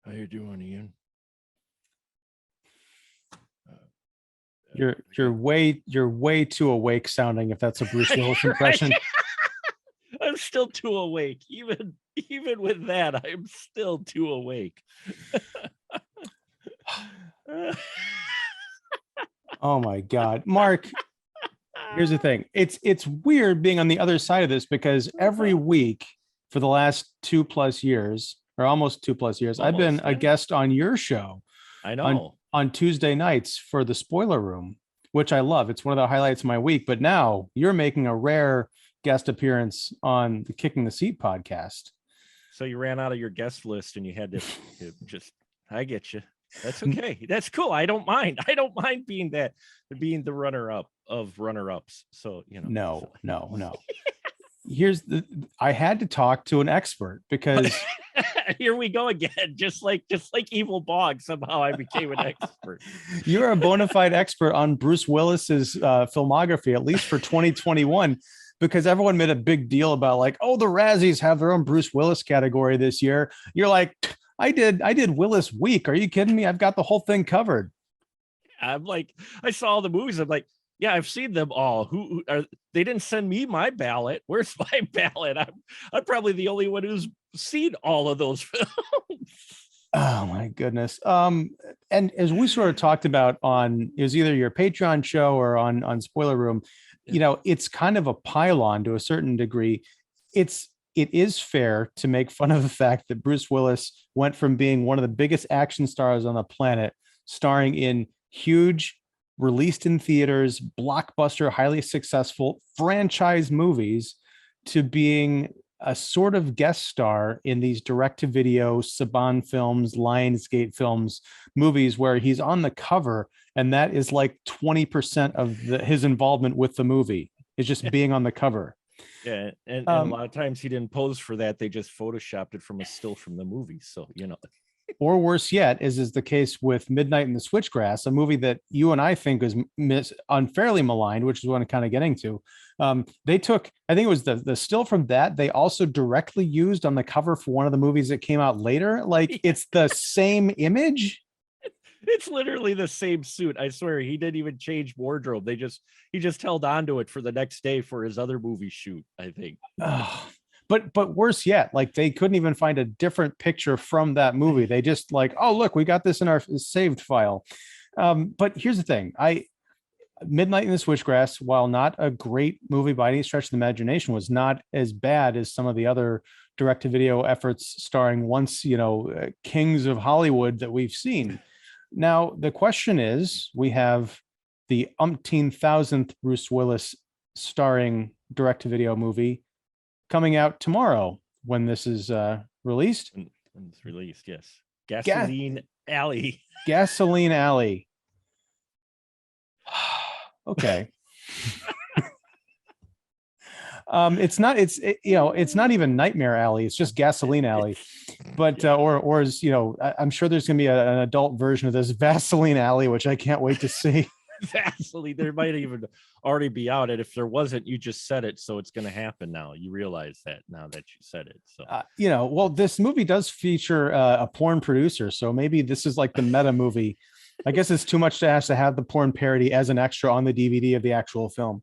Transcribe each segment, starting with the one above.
How you doing, Ian? You're way too awake sounding, if that's a Bruce Willis impression. I'm still too awake. Even with that, I'm still too awake. Oh my God. Mark, here's the thing. It's weird being on the other side of this, because every week for the last 2+ years, or almost 2+ years, I've been a guest on your show. I know. On Tuesday nights for the Spoiler Room, which I love. It's one of the highlights of my week. But now you're making a rare guest appearance on the Kicking the Seat podcast. So you ran out of your guest list and you had to just, I get you. That's okay. That's cool. I don't mind. I don't mind being the runner-up of runner-ups. So, you know. No. I had to talk to an expert, because here we go again. Just like Evil Bog, somehow I became an expert. You're a bona fide expert on Bruce Willis's filmography, at least for 2021, because everyone made a big deal about, like, oh, the Razzies have their own Bruce Willis category this year. You're like, I did Willis week. Are you kidding me? I've got the whole thing covered. I'm like, I saw all the movies. I'm like, yeah, I've seen them all. Who are they? Didn't send me my ballot. Where's my ballot? I'm probably the only one who's seen all of those films. Oh my goodness. And as we sort of talked about on, it was either your Patreon show or on Spoiler Room, you know, it's kind of a pylon to a certain degree. It is fair to make fun of the fact that Bruce Willis went from being one of the biggest action stars on the planet, starring in huge, released in theaters, blockbuster, highly successful franchise movies, to being a sort of guest star in these direct-to-video Saban films, Lionsgate films, movies where he's on the cover, and that is like 20% of his involvement with the movie, is just being on the cover. Yeah, and a lot of times he didn't pose for that. They just photoshopped it from a still from the movie. So, you know. Or worse yet, is the case with Midnight in the Switchgrass, a movie that you and I think is unfairly maligned, which is what I'm kind of getting to. They took, I think it was the still from that, they also directly used on the cover for one of the movies that came out later. Like, it's the same image. It's literally the same suit. I swear, he didn't even change wardrobe. He just held on to it for the next day for his other movie shoot, I think. But worse yet, like, they couldn't even find a different picture from that movie. They just like, oh, look, we got this in our saved file. But here's the thing. Midnight in the Switchgrass, while not a great movie by any stretch of the imagination, was not as bad as some of the other direct-to-video efforts starring kings of Hollywood that we've seen. Now, the question is, we have the umpteenth Bruce Willis starring direct-to-video movie coming out tomorrow when this is released. When it's released, yes. Gasoline Alley. Gasoline Alley. Okay. It's not even Nightmare Alley. It's just Gasoline Alley. But or as you know, I'm sure there's gonna be an adult version of this, Vaseline Alley, which I can't wait to see. Vaseline, there might even already be out, and if there wasn't, you just said it, so it's going to happen now. You realize that now that you said it. So well, this movie does feature a porn producer, so maybe this is like the meta movie. I guess it's too much to ask to have the porn parody as an extra on the DVD of the actual film.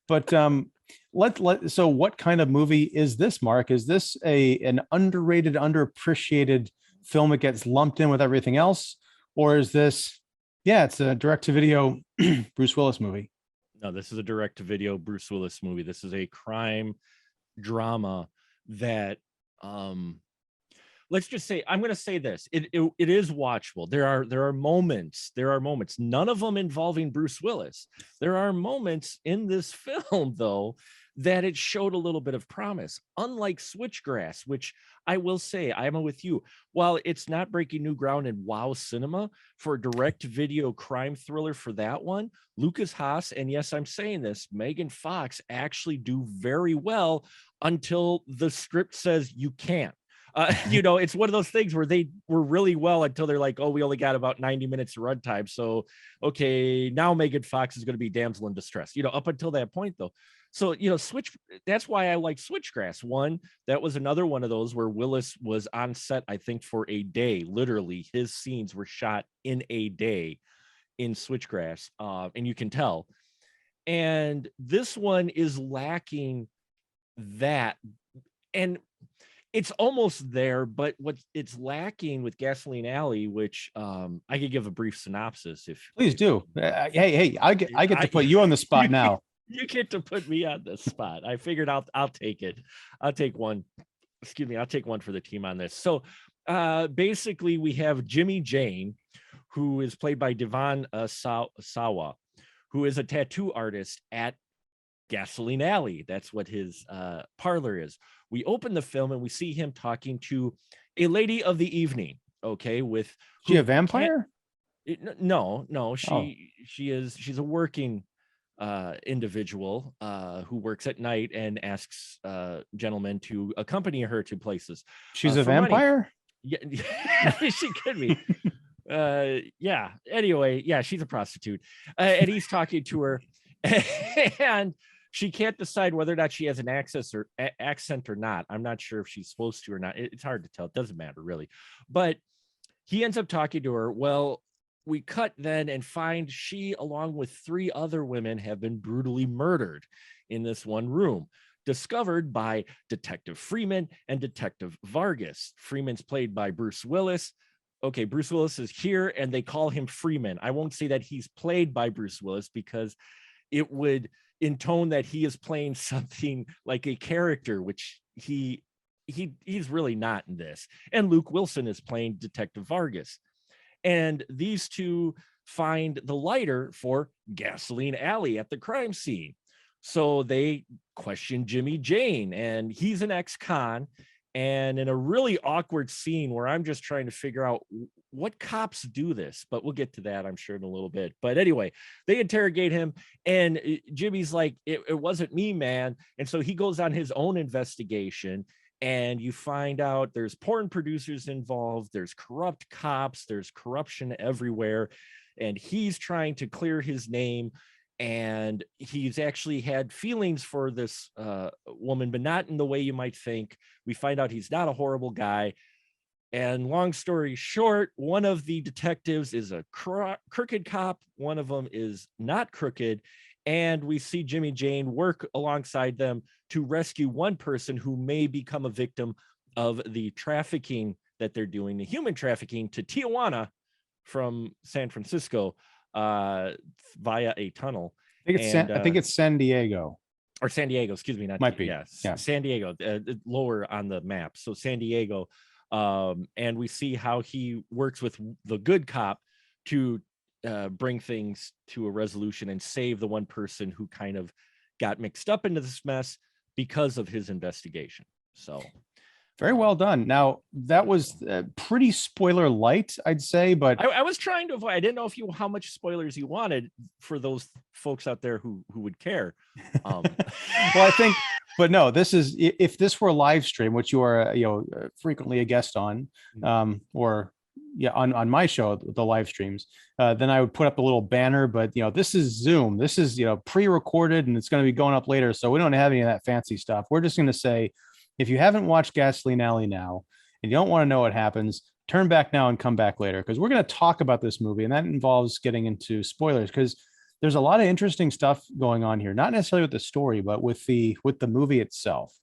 But so what kind of movie is this, Mark? Is this an underrated, underappreciated film that gets lumped in with everything else, or is this? Yeah, it's a direct-to-video Bruce Willis movie. No, this is a direct-to-video Bruce Willis movie. This is a crime drama that, let's just say, I'm going to say this. It is watchable. There are moments. None of them involving Bruce Willis. There are moments in this film, though, that it showed a little bit of promise. Unlike Switchgrass, which I will say, I'm with you. While it's not breaking new ground in wow cinema, for a direct video crime thriller for that one, Lucas Haas, and yes, I'm saying this, Megan Fox actually do very well until the script says you can't. It's one of those things where they were really well until they're like, oh, we only got about 90 minutes of runtime. So, okay, now Megan Fox is going to be damsel in distress, up until that point, though. So, that's why I like Switchgrass. One, that was another one of those where Willis was on set, I think, for a day. Literally, his scenes were shot in a day in Switchgrass, and you can tell. And this one is lacking that. And it's almost there, but what it's lacking with Gasoline Alley, which I could give a brief synopsis if. Please do. Hey, I get to put you on the spot now. You get to put me on the spot. I figured I'll take it. I'll take one. Excuse me. I'll take one for the team on this. So basically, we have Jimmy Jayne, who is played by Devon Sawa, who is a tattoo artist at Gasoline Alley. That's what his parlor is. We open the film and we see him talking to a lady of the evening. Okay, with she a vampire? No. She's a working individual who works at night and asks gentlemen to accompany her to places. She's a vampire? Money. Yeah, she could be. Yeah. Anyway, yeah, she's a prostitute, and he's talking to her, and she can't decide whether or not she has an accent or not. I'm not sure if she's supposed to or not. It's hard to tell. It doesn't matter really. But he ends up talking to her. Well, we cut then and find she, along with 3 other women, have been brutally murdered in this one room, discovered by Detective Freeman and Detective Vargas. Freeman's played by Bruce Willis. Okay, Bruce Willis is here and they call him Freeman. I won't say that he's played by Bruce Willis because it would intone that he is playing something like a character, which he's really not in this. And Luke Wilson is playing Detective Vargas. And these two find the lighter for Gasoline Alley at the crime scene. So they question Jimmy Jayne, and he's an ex-con. And in a really awkward scene where I'm just trying to figure out what cops do this, but we'll get to that, I'm sure, in a little bit. But anyway, they interrogate him, and Jimmy's like, it wasn't me, man. And so he goes on his own investigation, and you find out there's porn producers involved, there's corrupt cops, there's corruption everywhere, and he's trying to clear his name. And he's actually had feelings for this woman, but not in the way you might think. We find out he's not a horrible guy. And long story short, one of the detectives is a crooked cop. One of them is not crooked. And we see Jimmy Jayne work alongside them to rescue one person who may become a victim of the trafficking that they're doing, the human trafficking to Tijuana from San Francisco via a tunnel. I think it's San Diego. Or San Diego, excuse me. Might be. Yeah. San Diego, lower on the map. So San Diego. And we see how he works with the good cop to bring things to a resolution and save the one person who kind of got mixed up into this mess because of his investigation. So very well done. Now, that was pretty spoiler light, I'd say, but I was trying to avoid. I didn't know how much spoilers you wanted for those folks out there who would care. Well, I think, but no, this is, if this were a live stream, which you are, frequently a guest on, or on my show, the live streams, then I would put up a little banner, but this is Zoom. This is, pre-recorded, and it's going to be going up later. So we don't have any of that fancy stuff. We're just going to say, if you haven't watched Gasoline Alley now and you don't want to know what happens, turn back now and come back later, because we're going to talk about this movie, and that involves getting into spoilers, because there's a lot of interesting stuff going on here, not necessarily with the story, but with the movie itself.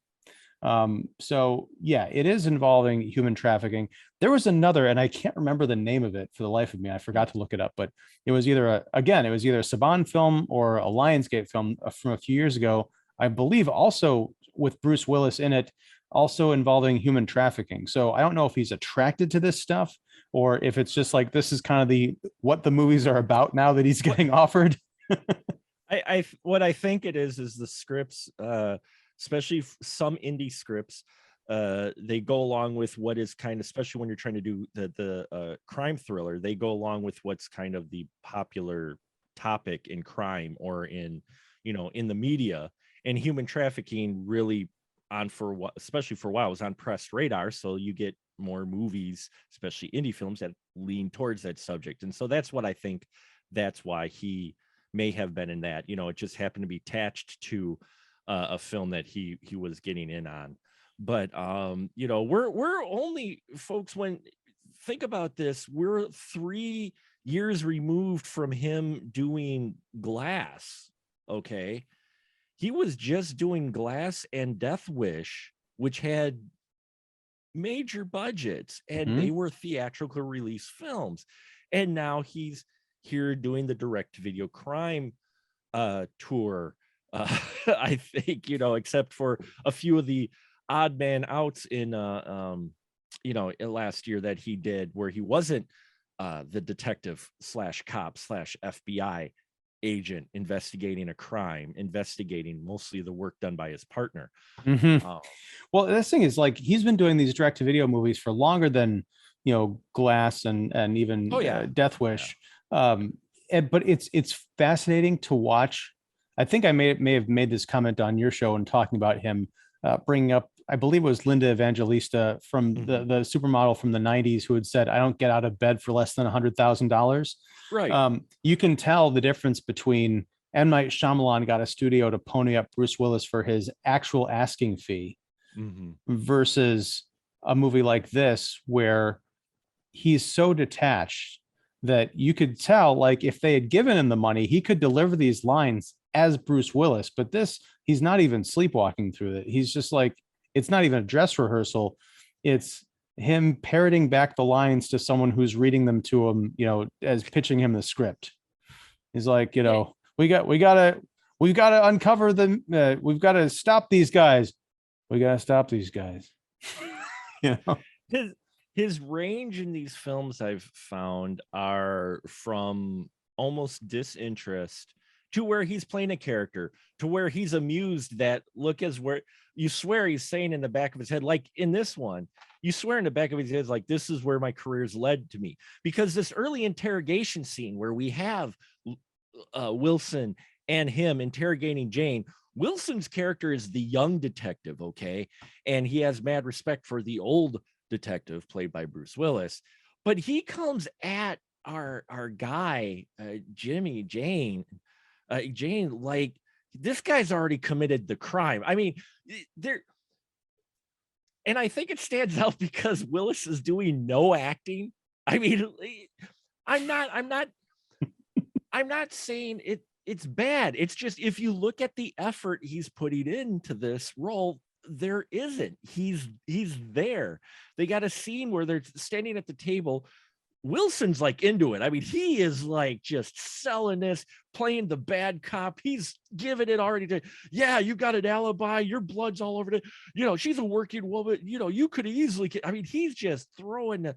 So yeah, it is involving human trafficking. There was another, and I can't remember the name of it for the life of me. I forgot to look it up, but it was either a Saban film or a Lionsgate film from a few years ago, I believe, also with Bruce Willis in it, also involving human trafficking. So I don't know if he's attracted to this stuff, or if it's just like, this is kind of what the movies are about now that he's getting offered. What I think it is the scripts, especially some indie scripts, they go along with what is kind of, especially when you're trying to do the crime thriller, they go along with what's kind of the popular topic in crime or in the media. And human trafficking really, on for what, especially for a while, was on press radar. So you get more movies, especially indie films, that lean towards that subject. And so that's what I think, that's why he may have been in that. You know, it just happened to be attached to a film that he was getting in on. But you know, we're only, folks, when think about this, we're 3 years removed from him doing Glass. Okay, he was just doing Glass and Death Wish, which had major budgets, and they were theatrical release films. And now he's here doing the direct video crime tour. I think, you know, except for a few of the odd man outs in you know, last year that he did, where he wasn't the detective slash cop slash FBI agent investigating a crime, investigating mostly the work done by his partner. Well, this thing is, like, he's been doing these direct to video movies for longer than, you know, Glass and even Death Wish. But it's fascinating to watch. I think I may have made this comment on your show and talking about him, bringing up, I believe it was Linda Evangelista from the supermodel from the 90s, who had said, "I don't get out of bed for less than $100,000." Right. You can tell the difference between M. Night Shyamalan got a studio to pony up Bruce Willis for his actual asking fee versus a movie like this, where he's so detached that you could tell, like, if they had given him the money, he could deliver these lines as Bruce Willis. But this, he's not even sleepwalking through it. He's just like, it's not even a dress rehearsal. It's him parroting back the lines to someone who's reading them to him, you know, as pitching him the script. He's like, you know, we've got to uncover them. We've got to stop these guys. We got to stop these guys. You know, his range in these films, I've found, are from almost disinterest to where he's playing a character, to where he's amused that look is where you swear he's saying in the back of his head, like in this one, you swear in the back of his head, like, this is where my career's led to me. Because this early interrogation scene where we have Wilson and him interrogating Jayne, Wilson's character is the young detective, okay? And he has mad respect for the old detective played by Bruce Willis, but he comes at our guy, Jimmy Jayne, like, this guy's already committed the crime. I mean, and I think it stands out because Willis is doing no acting. I mean, I'm not saying it's bad. It's just, if you look at the effort he's putting into this role, there isn't. He's there. They got a scene where they're standing at the table. Wilson's like into it. I mean, he is like just selling this, playing the bad cop. He's giving it already to, yeah, you got an alibi. Your blood's all over it. You know, she's a working woman. You know, you could easily, I mean, he's just throwing the,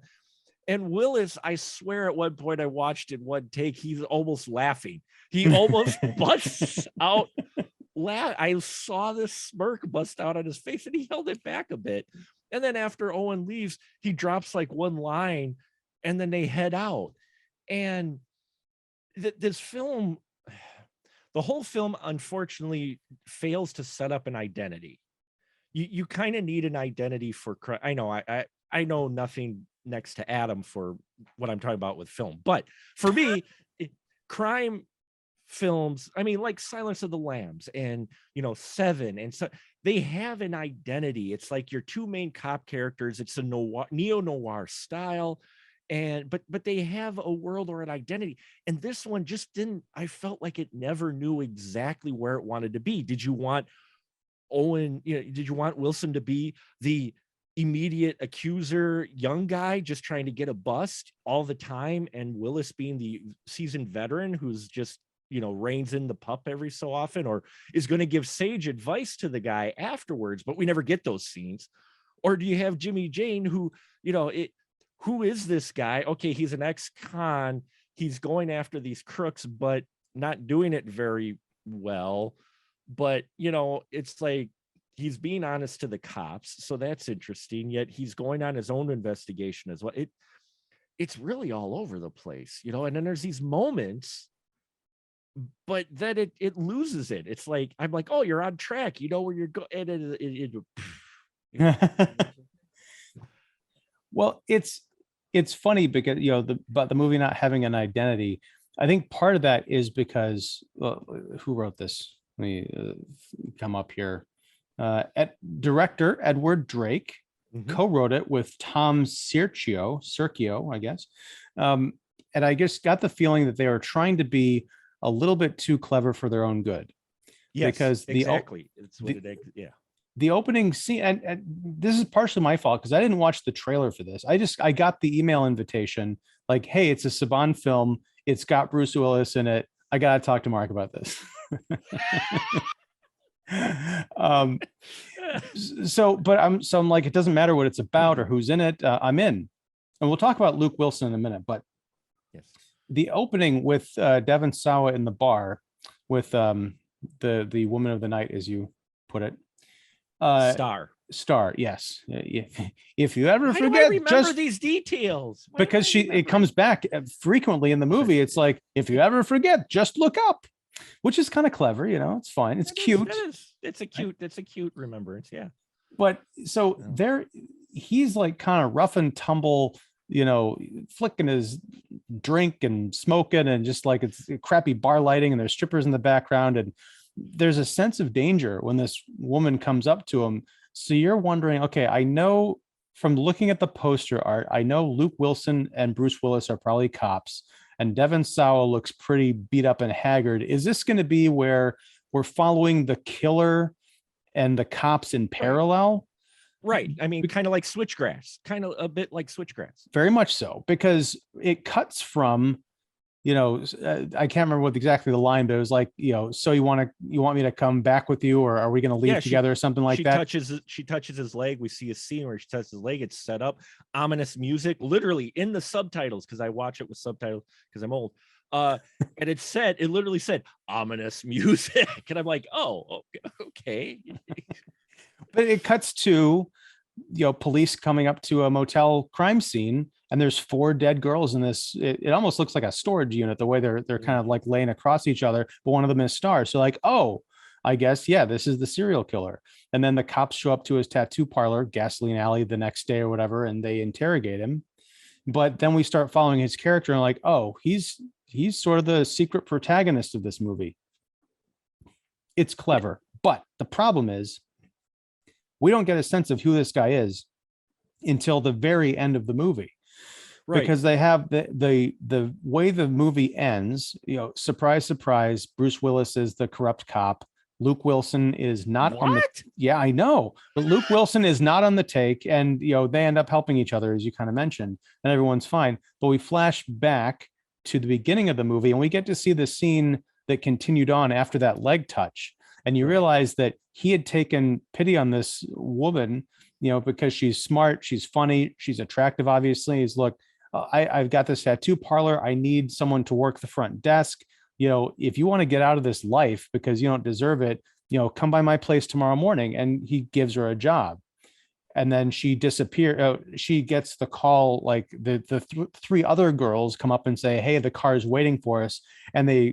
and Willis, I swear at one point I watched in one take, he's almost laughing. He almost busts out laugh. I saw this smirk bust out on his face, and he held it back a bit. And then after Owen leaves, he drops like one line, and then they head out. And this film, the whole film, unfortunately, fails to set up an identity. You kind of need an identity for, I know, I know nothing next to Adam for what I'm talking about with film, but for me, crime films, I mean, like Silence of the Lambs and, you know, Seven, and so they have an identity. It's like your two main cop characters. It's a neo-noir style, and but they have a world or an identity. And this one just didn't. I felt like it never knew exactly where it wanted to be. Did you want Owen, you know, did you want Wilson to be the immediate accuser, young guy just trying to get a bust all the time, and Willis being the seasoned veteran who's just, you know, reins in the pup every so often, or is going to give sage advice to the guy afterwards, but we never get those scenes? Or do you have Jimmy Jayne, who, you know, who is this guy? Okay, he's an ex-con, he's going after these crooks, but not doing it very well. But, you know, it's like he's being honest to the cops, so that's interesting, yet he's going on his own investigation as well. It's really all over the place, you know. And then there's these moments but then it loses it. It's like, I'm like, oh, you're on track, you know where you're going, and Well, it's funny because but the movie not having an identity. I think part of that is because who wrote this? Let me come up here. Director Edward Drake co-wrote it with Tom Sergio, I guess. And I just got the feeling that they were trying to be a little bit too clever for their own good. yes, Because exactly, it's what yeah. the opening scene, and this is partially my fault because I didn't watch the trailer for this. I got the email invitation like, hey, it's a Saban film. It's got Bruce Willis in it. I got to talk to Mark about this. But I'm like, it doesn't matter what it's about or who's in it. I'm in. And we'll talk about Luke Wilson in a minute, but yes, the opening with Devon Sawa in the bar with the woman of the night, as you put it. Star, yes. If you ever Why forget, do I remember just these details. because it comes back frequently in the movie. It's like, if you ever forget, just look up, which is kind of clever, it's fine. It's cute. It's a cute remembrance, yeah. But so he's like kind of rough and tumble, flicking his drink and smoking, and just like it's crappy bar lighting, and there's strippers in the background, and there's a sense of danger when this woman comes up to him. So you're wondering, okay, I know from looking at the poster art, I know Luke Wilson and Bruce Willis are probably cops, and Devon Sawa looks pretty beat up and haggard. Is this going to be where we're following the killer and the cops in parallel? Right. I mean, kind of like Switchgrass, kind of a bit like Switchgrass. Very much so, because it cuts from, I can't remember what exactly the line, but it was like, so you want me to come back with you, or are we going to leave together or something like that? She touches his leg. We see a scene where she touches his leg. It's set up, ominous music, literally in the subtitles, because I watch it with subtitles because I'm old. And it literally said ominous music. And I'm like, oh, okay. But it cuts to, police coming up to a motel crime scene, and there's 4 dead girls in this. It almost looks like a storage unit, the way they're kind of like laying across each other, but one of them is Star. So like, oh, I guess, yeah, this is the serial killer. And then the cops show up to his tattoo parlor, Gasoline Alley, the next day or whatever, and they interrogate him. But then we start following his character and like, oh, he's sort of the secret protagonist of this movie. It's clever. But the problem is, we don't get a sense of who this guy is until the very end of the movie. Right. Because they have the way the movie ends, surprise, surprise, Bruce Willis is the corrupt cop. Luke Wilson is not on the, yeah, I know, but Luke Wilson is not on the take, and they end up helping each other, as you kind of mentioned, and everyone's fine. But we flash back to the beginning of the movie, and we get to see the scene that continued on after that leg touch. And you realize that he had taken pity on this woman, because she's smart, she's funny, she's attractive, obviously. He's, look, I've got this tattoo parlor. I need someone to work the front desk. If you want to get out of this life because you don't deserve it, come by my place tomorrow morning. And he gives her a job. And then she disappears. She gets the call, like the 3 other girls come up and say, hey, the car is waiting for us. And they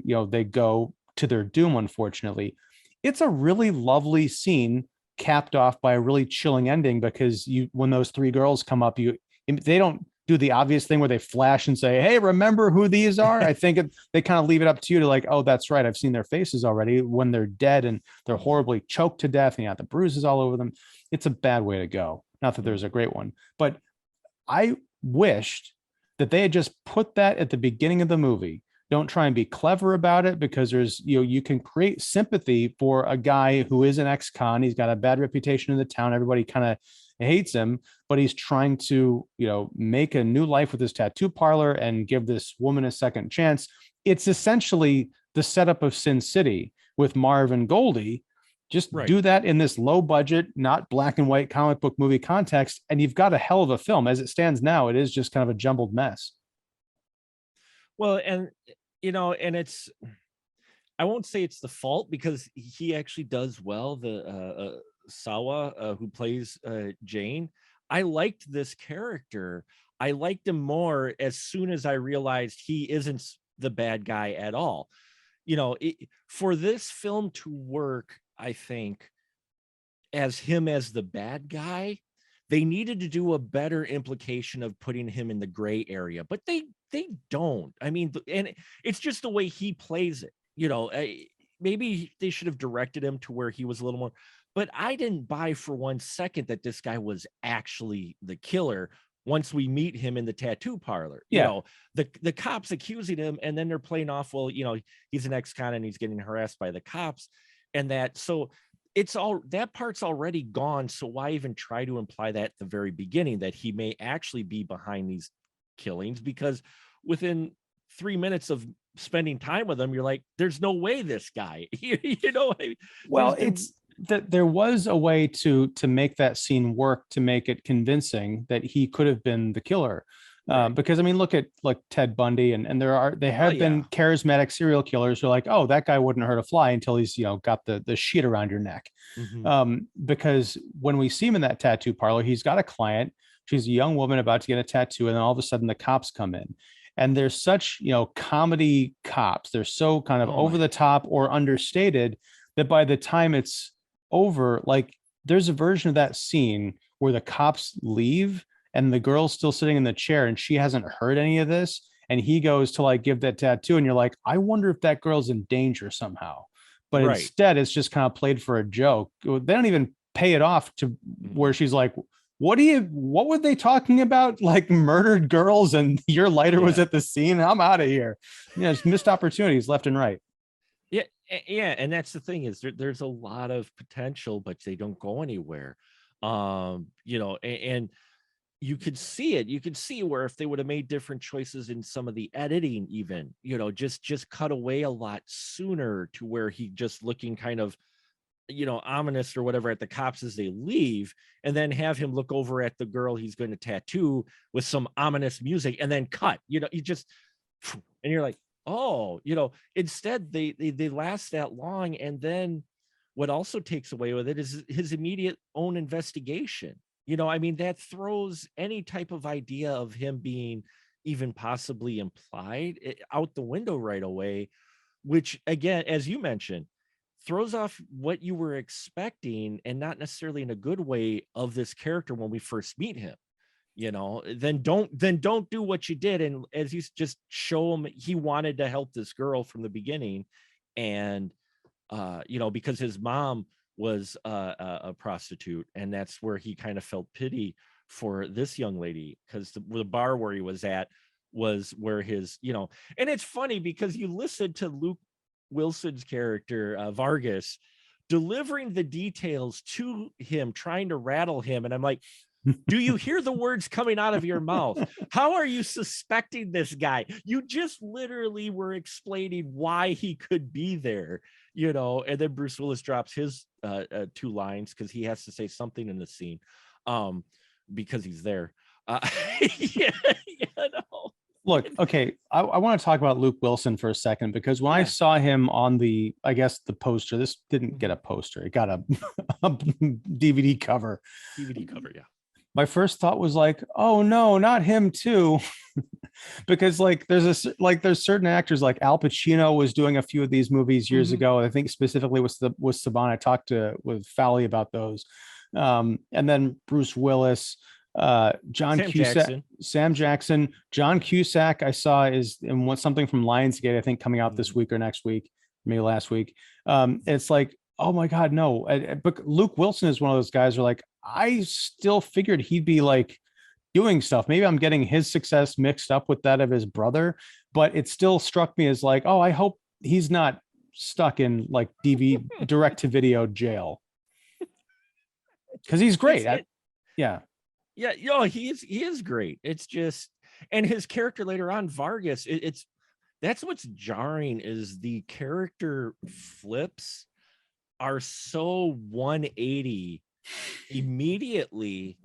go to their doom, unfortunately. It's a really lovely scene, capped off by a really chilling ending, because when those 3 girls come up, they don't do the obvious thing where they flash and say, hey, remember who these are? I think they kind of leave it up to you to like, oh, that's right, I've seen their faces already, when they're dead and they're horribly choked to death and you have the bruises all over them. It's a bad way to go. Not that there's a great one, but I wished that they had just put that at the beginning of the movie. Don't try and be clever about it, because there's, you can create sympathy for a guy who is an ex-con. He's got a bad reputation in the town. Everybody kind of hates him, but he's trying to, make a new life with his tattoo parlor and give this woman a second chance. It's essentially the setup of Sin City with Marv and Goldie. Just do that in this low budget, not black and white comic book movie context, and you've got a hell of a film. As it stands now, it is just kind of a jumbled mess. Well, and and it's, I won't say it's the fault, because he actually does well. The Sawa, who plays Jayne, I liked this character. I liked him more as soon as I realized he isn't the bad guy at all. for this film to work, I think, as him as the bad guy, they needed to do a better implication of putting him in the gray area, but they don't. I mean, and it's just the way he plays it. Maybe they should have directed him to where he was a little more, but I didn't buy for 1 second that this guy was actually the killer once we meet him in the tattoo parlor. Yeah. The cops accusing him, and then they're playing off, well, he's an ex-con and he's getting harassed by the cops, and so it's all, that part's already gone. So why even try to imply that at the very beginning, that he may actually be behind these killings? Because within 3 minutes of spending time with him, you're like, there's no way this guy, Well, it's that there was a way to make that scene work, to make it convincing that he could have been the killer. Right. Because I mean, look at like Ted Bundy, and there have been charismatic serial killers who are like, oh, that guy wouldn't hurt a fly until he's got the sheet around your neck. Because when we see him in that tattoo parlor, he's got a client. She's a young woman about to get a tattoo, and then all of a sudden the cops come in, and they're such comedy cops. They're so kind of over the top or understated that by the time it's over, like there's a version of that scene where the cops leave and the girl's still sitting in the chair and she hasn't heard any of this, and he goes to like give that tattoo, and you're like, I wonder if that girl's in danger somehow. But instead it's just kind of played for a joke. They don't even pay it off to where she's like, what were they talking about? Like murdered girls, and your lighter was at the scene. I'm out of here. It's missed opportunities left and right. Yeah, and that's the thing, is there's a lot of potential, but they don't go anywhere. And you could see it. You could see where if they would have made different choices in some of the editing, even, just cut away a lot sooner, to where he just looking kind of, ominous or whatever at the cops as they leave, and then have him look over at the girl he's going to tattoo with some ominous music, and then cut, you just, and you're like, oh, instead they last that long. And then what also takes away with it is his immediate own investigation. I mean, that throws any type of idea of him being even possibly implied out the window right away, which again, as you mentioned, throws off what you were expecting, and not necessarily in a good way, of this character when we first meet him. Then don't do what you did, and as you just show him, he wanted to help this girl from the beginning, and because his mom was a prostitute, and that's where he kind of felt pity for this young lady, because the bar where he was at was where his, and it's funny because you listen to Luke Wilson's character, Vargas, delivering the details to him, trying to rattle him, and I'm like, do you hear the words coming out of your mouth? How are you suspecting this guy? You just literally were explaining why he could be there, and then Bruce Willis drops his 2 lines because he has to say something in the scene, because he's there. Look, okay, I want to talk about Luke Wilson for a second, because when I saw him on the poster, this didn't get a poster. It got a DVD cover. DVD cover, yeah. My first thought was like, oh no, not him too. Because like there's certain actors, like Al Pacino was doing a few of these movies years ago. I think specifically with Saban. I talked with Fowley about those. And then Bruce Willis, Sam Jackson, John Cusack, I saw is in something from Lionsgate, I think coming out this week or next week, maybe last week. It's like, oh my God, no. But Luke Wilson is one of those guys who are like, I still figured he'd be like doing stuff. Maybe I'm getting his success mixed up with that of his brother, but it still struck me as like, oh, I hope he's not stuck in like direct to video jail. Because he's great. Yeah, he is great. It's just, and his character later on, Vargas, that's what's jarring, is the character flips are so 180 immediately.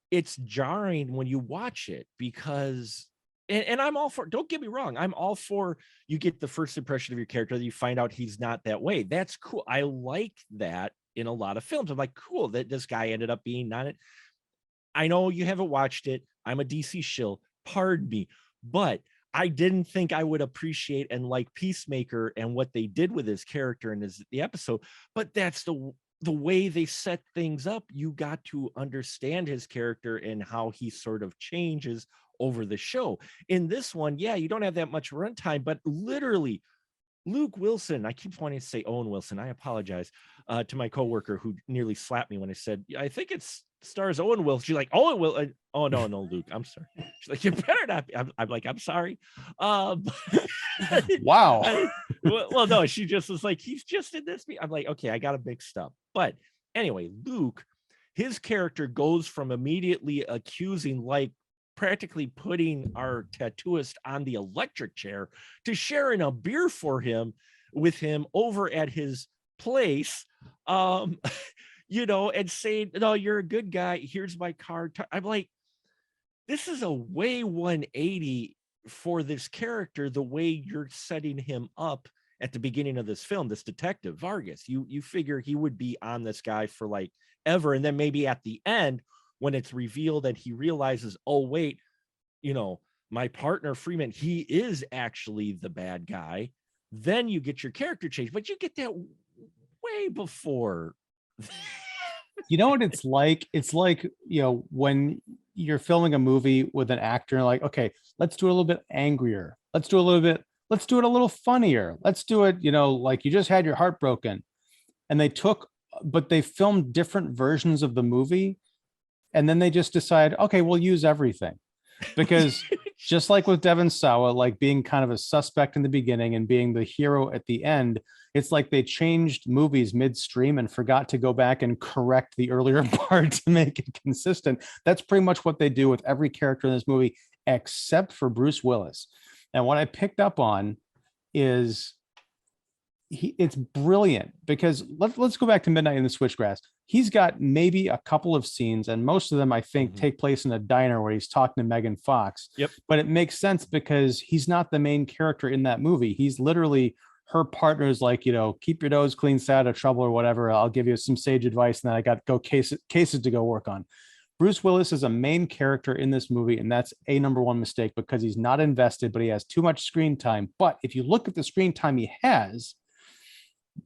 It's jarring when you watch it, because and I'm all for, don't get me wrong, I'm all for, you get the first impression of your character, that you find out he's not that way. That's cool. I like that in a lot of films. I'm like, cool that this guy ended up being not it. I know you haven't watched it. I'm a DC shill, pardon me, but I didn't think I would appreciate and like Peacemaker and what they did with his character in the episode, but that's the way they set things up. You got to understand his character and how he sort of changes over the show. In this one, yeah, you don't have that much runtime, but literally Luke Wilson, I keep wanting to say Owen Wilson. I apologize to my coworker who nearly slapped me when I said, I think it's stars Owen Wilson. She's like, Owen will. Oh, no, Luke, I'm sorry. She's like, you better not be. I'm like, I'm sorry. Wow. Well, no, she just was like, he's just in this. I'm like, okay, I got it mixed up. But anyway, Luke, his character goes from immediately accusing, like, practically putting our tattooist on the electric chair to sharing a beer with him over at his place, you know, and saying, no, you're a good guy, here's my card. I'm like, this is a way 180 for this character, the way you're setting him up at the beginning of this film, this detective Vargas. You figure he would be on this guy for like ever, and then maybe at the end when it's revealed that he realizes, oh wait, you know, my partner Freeman, he is actually the bad guy, then you get your character change. But you get that way before. You know what it's like? It's like, you know, when you're filming a movie with an actor, like, okay, let's do it a little bit angrier. Let's do it a little funnier. Let's do it, you know, like you just had your heart broken. And but they filmed different versions of the movie. And then they just decide, okay, we'll use everything. Because just like with Devon Sawa, like being kind of a suspect in the beginning and being the hero at the end, it's like they changed movies midstream and forgot to go back and correct the earlier part to make it consistent. That's pretty much what they do with every character in this movie, except for Bruce Willis. And what I picked up on is it's brilliant, because let's go back to Midnight in the Switchgrass. He's got maybe a couple of scenes, and most of them I think take place in a diner where he's talking to Megan Fox. Yep. But it makes sense because he's not the main character in that movie. He's literally her partner's like, you know, keep your nose clean, stay out of trouble or whatever. I'll give you some sage advice, and then I got cases to go work on. Bruce Willis is a main character in this movie, and that's a number one mistake because he's not invested, but he has too much screen time. But if you look at the screen time he has,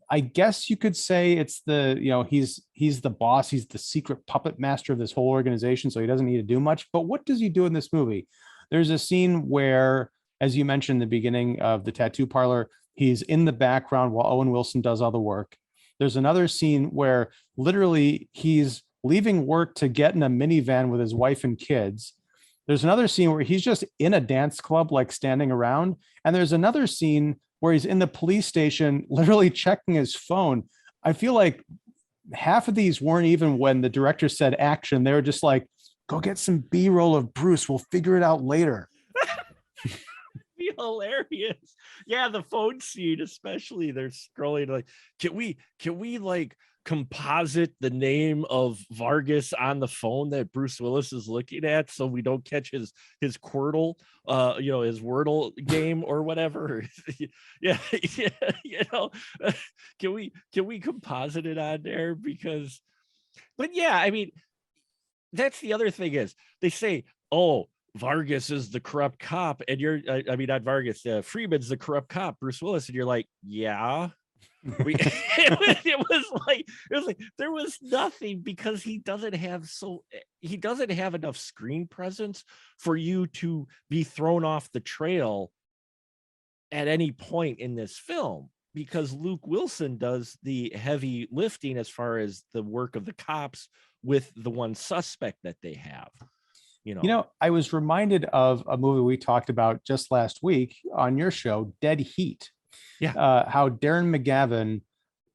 I guess you could say it's the, you know, he's the boss. He's the secret puppet master of this whole organization. So he doesn't need to do much. But what does he do in this movie? There's a scene where, as you mentioned, the beginning of the tattoo parlor, he's in the background while Owen Wilson does all the work. There's another scene where literally he's leaving work to get in a minivan with his wife and kids. There's another scene where he's just in a dance club, like standing around. And there's another scene where he's in the police station, literally checking his phone. I feel like half of these weren't even when the director said action. They were just like, go get some B-roll of Bruce. We'll figure it out later. Be hilarious. Yeah, the phone scene, especially, they're scrolling like, can we like composite the name of Vargas on the phone that Bruce Willis is looking at so we don't catch his Quirtle, you know, his Wordle game or whatever. yeah, you know, can we composite it on there? Because, but yeah, I mean, that's the other thing is they say, oh, Vargas is the corrupt cop, and I mean, not Vargas, Freeman's the corrupt cop, Bruce Willis, and you're like, yeah. It was like there was nothing, because he doesn't have enough screen presence for you to be thrown off the trail at any point in this film, because Luke Wilson does the heavy lifting as far as the work of the cops with the one suspect that they have. You know, I was reminded of a movie we talked about just last week on your show, Dead Heat. Yeah. How Darren McGavin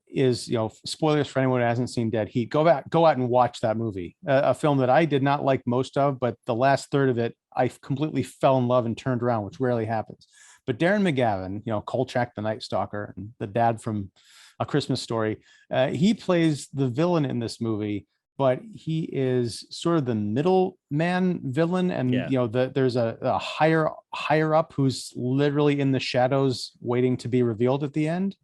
is, you know, spoilers for anyone who hasn't seen Dead Heat. Go out and watch that movie. A film that I did not like most of, but the last third of it, I completely fell in love and turned around, which rarely happens. But Darren McGavin, you know, Kolchak the Night Stalker, and the dad from A Christmas Story, he plays the villain in this movie, but he is sort of the middleman villain. And, you know, there's a higher up who's literally in the shadows waiting to be revealed at the end.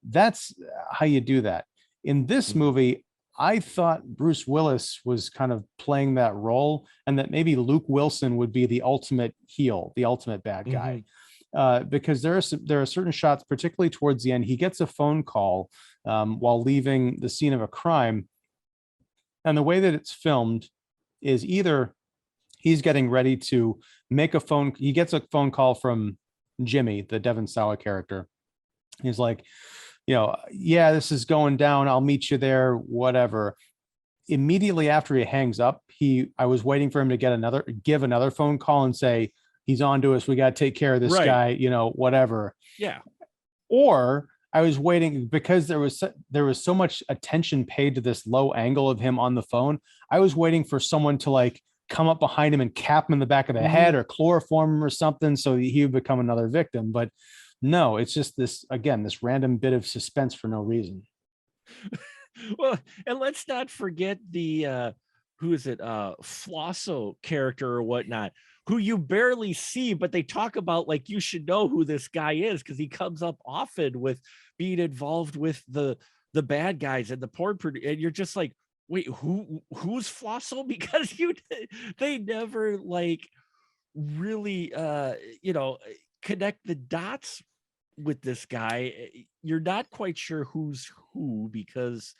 That's how you do that. In this movie, I thought Bruce Willis was kind of playing that role, and that maybe Luke Wilson would be the ultimate heel, the ultimate bad guy. Because there are certain shots, particularly towards the end, he gets a phone call while leaving the scene of a crime. And the way that it's filmed is either he's getting ready to make a phone, he gets a phone call from Jimmy, the Devon Sawa character. He's like, yeah, this is going down. I'll meet you there, whatever. Immediately after he hangs up, I was waiting for him to give another phone call and say, he's on to us. We got to take care of this guy, whatever. Yeah. Or I was waiting because there was so much attention paid to this low angle of him on the phone. I was waiting for someone to like come up behind him and cap him in the back of the head or chloroform him or something, so he would become another victim. But no, it's just this random bit of suspense for no reason. Well, and let's not forget the who is it, Flosso character or whatnot, who you barely see, but they talk about like you should know who this guy is because he comes up often with being involved with the bad guys and the porn and you're just like, wait, who's Flosso? Because they never like really connect the dots with this guy. You're not quite sure who's who because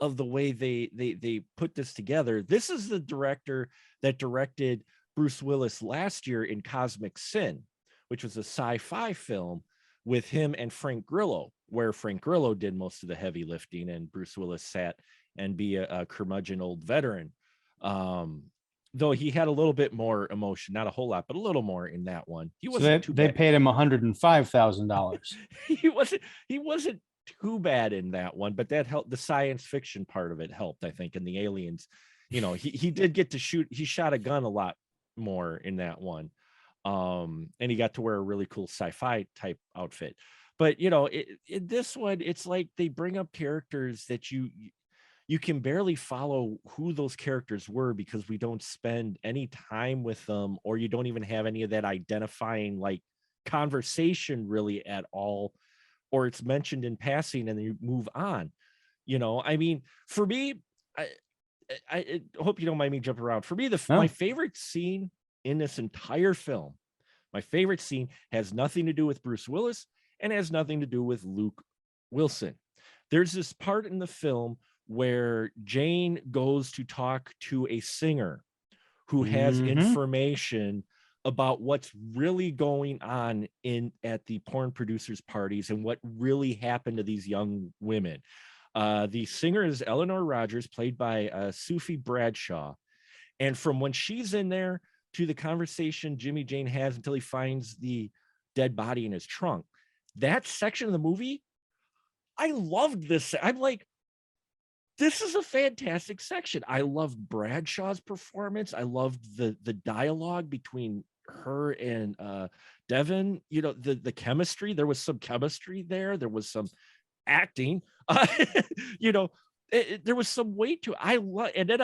of the way they put this together. This is the director that directed Bruce Willis last year in Cosmic Sin, which was a sci-fi film with him and Frank Grillo, where Frank Grillo did most of the heavy lifting and Bruce Willis sat and be a curmudgeon old veteran. Though he had a little bit more emotion, not a whole lot, but a little more in that one. He wasn't too bad. They paid him $105,000. He wasn't too bad in that one, but that helped. The science fiction part of it helped, I think, and the aliens. He did get to shoot. He shot a gun a lot more in that one, and he got to wear a really cool sci-fi type outfit. But in this one, it's like they bring up characters that you can barely follow who those characters were because we don't spend any time with them, or you don't even have any of that identifying like conversation really at all, or it's mentioned in passing and then you move on. I mean, for me, I hope you don't mind me jumping around. For me, my favorite scene in this entire film, my favorite scene has nothing to do with Bruce Willis and has nothing to do with Luke Wilson. There's this part in the film where Jane goes to talk to a singer who has information about what's really going on at the porn producers' parties and what really happened to these young women. The singer is Eleanor Rogers, played by Sufi Bradshaw. And from when she's in there to the conversation Jimmy Jayne has until he finds the dead body in his trunk, that section of the movie, I loved this. I'm like, this is a fantastic section. I loved Bradshaw's performance. I loved the dialogue between her and Devon. The chemistry. There was some chemistry there. There was some acting. There was some weight to it. And then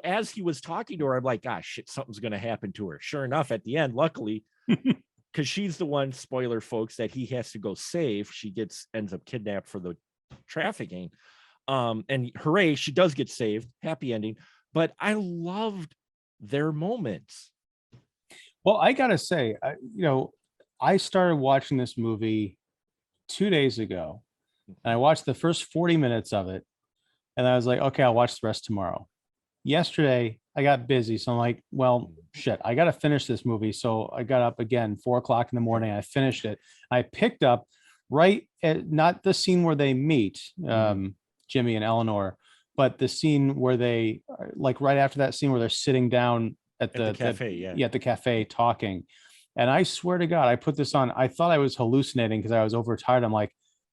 as he was talking to her, I'm like, gosh, shit, something's going to happen to her. Sure enough, at the end, luckily, because she's the one, spoiler folks, that he has to go save. She ends up kidnapped for the trafficking. And hooray, she does get saved. Happy ending. But I loved their moments. Well, I gotta say, I started watching this movie 2 days ago, and I watched the first 40 minutes of it, and I was like, okay, I'll watch the rest tomorrow. Yesterday, I got busy, so I'm like, well, shit, I gotta finish this movie. So I got up again, 4 o'clock in the morning. I finished it. I picked up right at not the scene where they meet. Jimmy and Eleanor, but the scene where they like right after that scene where they're sitting down at the cafe, at the cafe talking. And I swear to God, I put this on. I thought I was hallucinating because I was overtired. I'm like,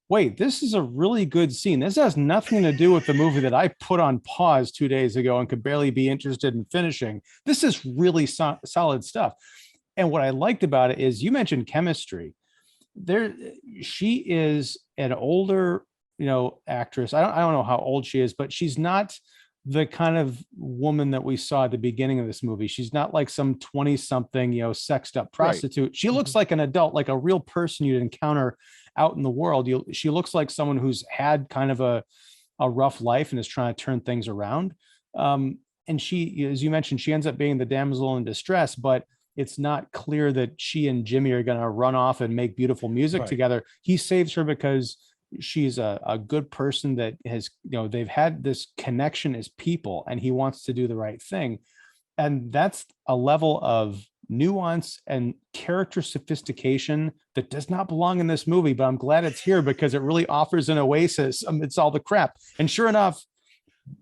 wait, this is a really good scene. This has nothing to do with the movie that I put on pause 2 days ago and could barely be interested in finishing. This is really solid stuff. And what I liked about it is you mentioned chemistry. She is an older actress. I don't know how old she is, but she's not the kind of woman that we saw at the beginning of this movie. She's not like some 20-something, sexed up prostitute. Right. She looks like an adult, like a real person you'd encounter out in the world. She looks like someone who's had kind of a a rough life and is trying to turn things around. And she, as you mentioned, she ends up being the damsel in distress, but it's not clear that she and Jimmy are going to run off and make beautiful music Right. together. He saves her because she's a good person that has, they've had this connection as people, and he wants to do the right thing. And that's a level of nuance and character sophistication that does not belong in this movie, but I'm glad it's here because it really offers an oasis amidst all the crap. And sure enough,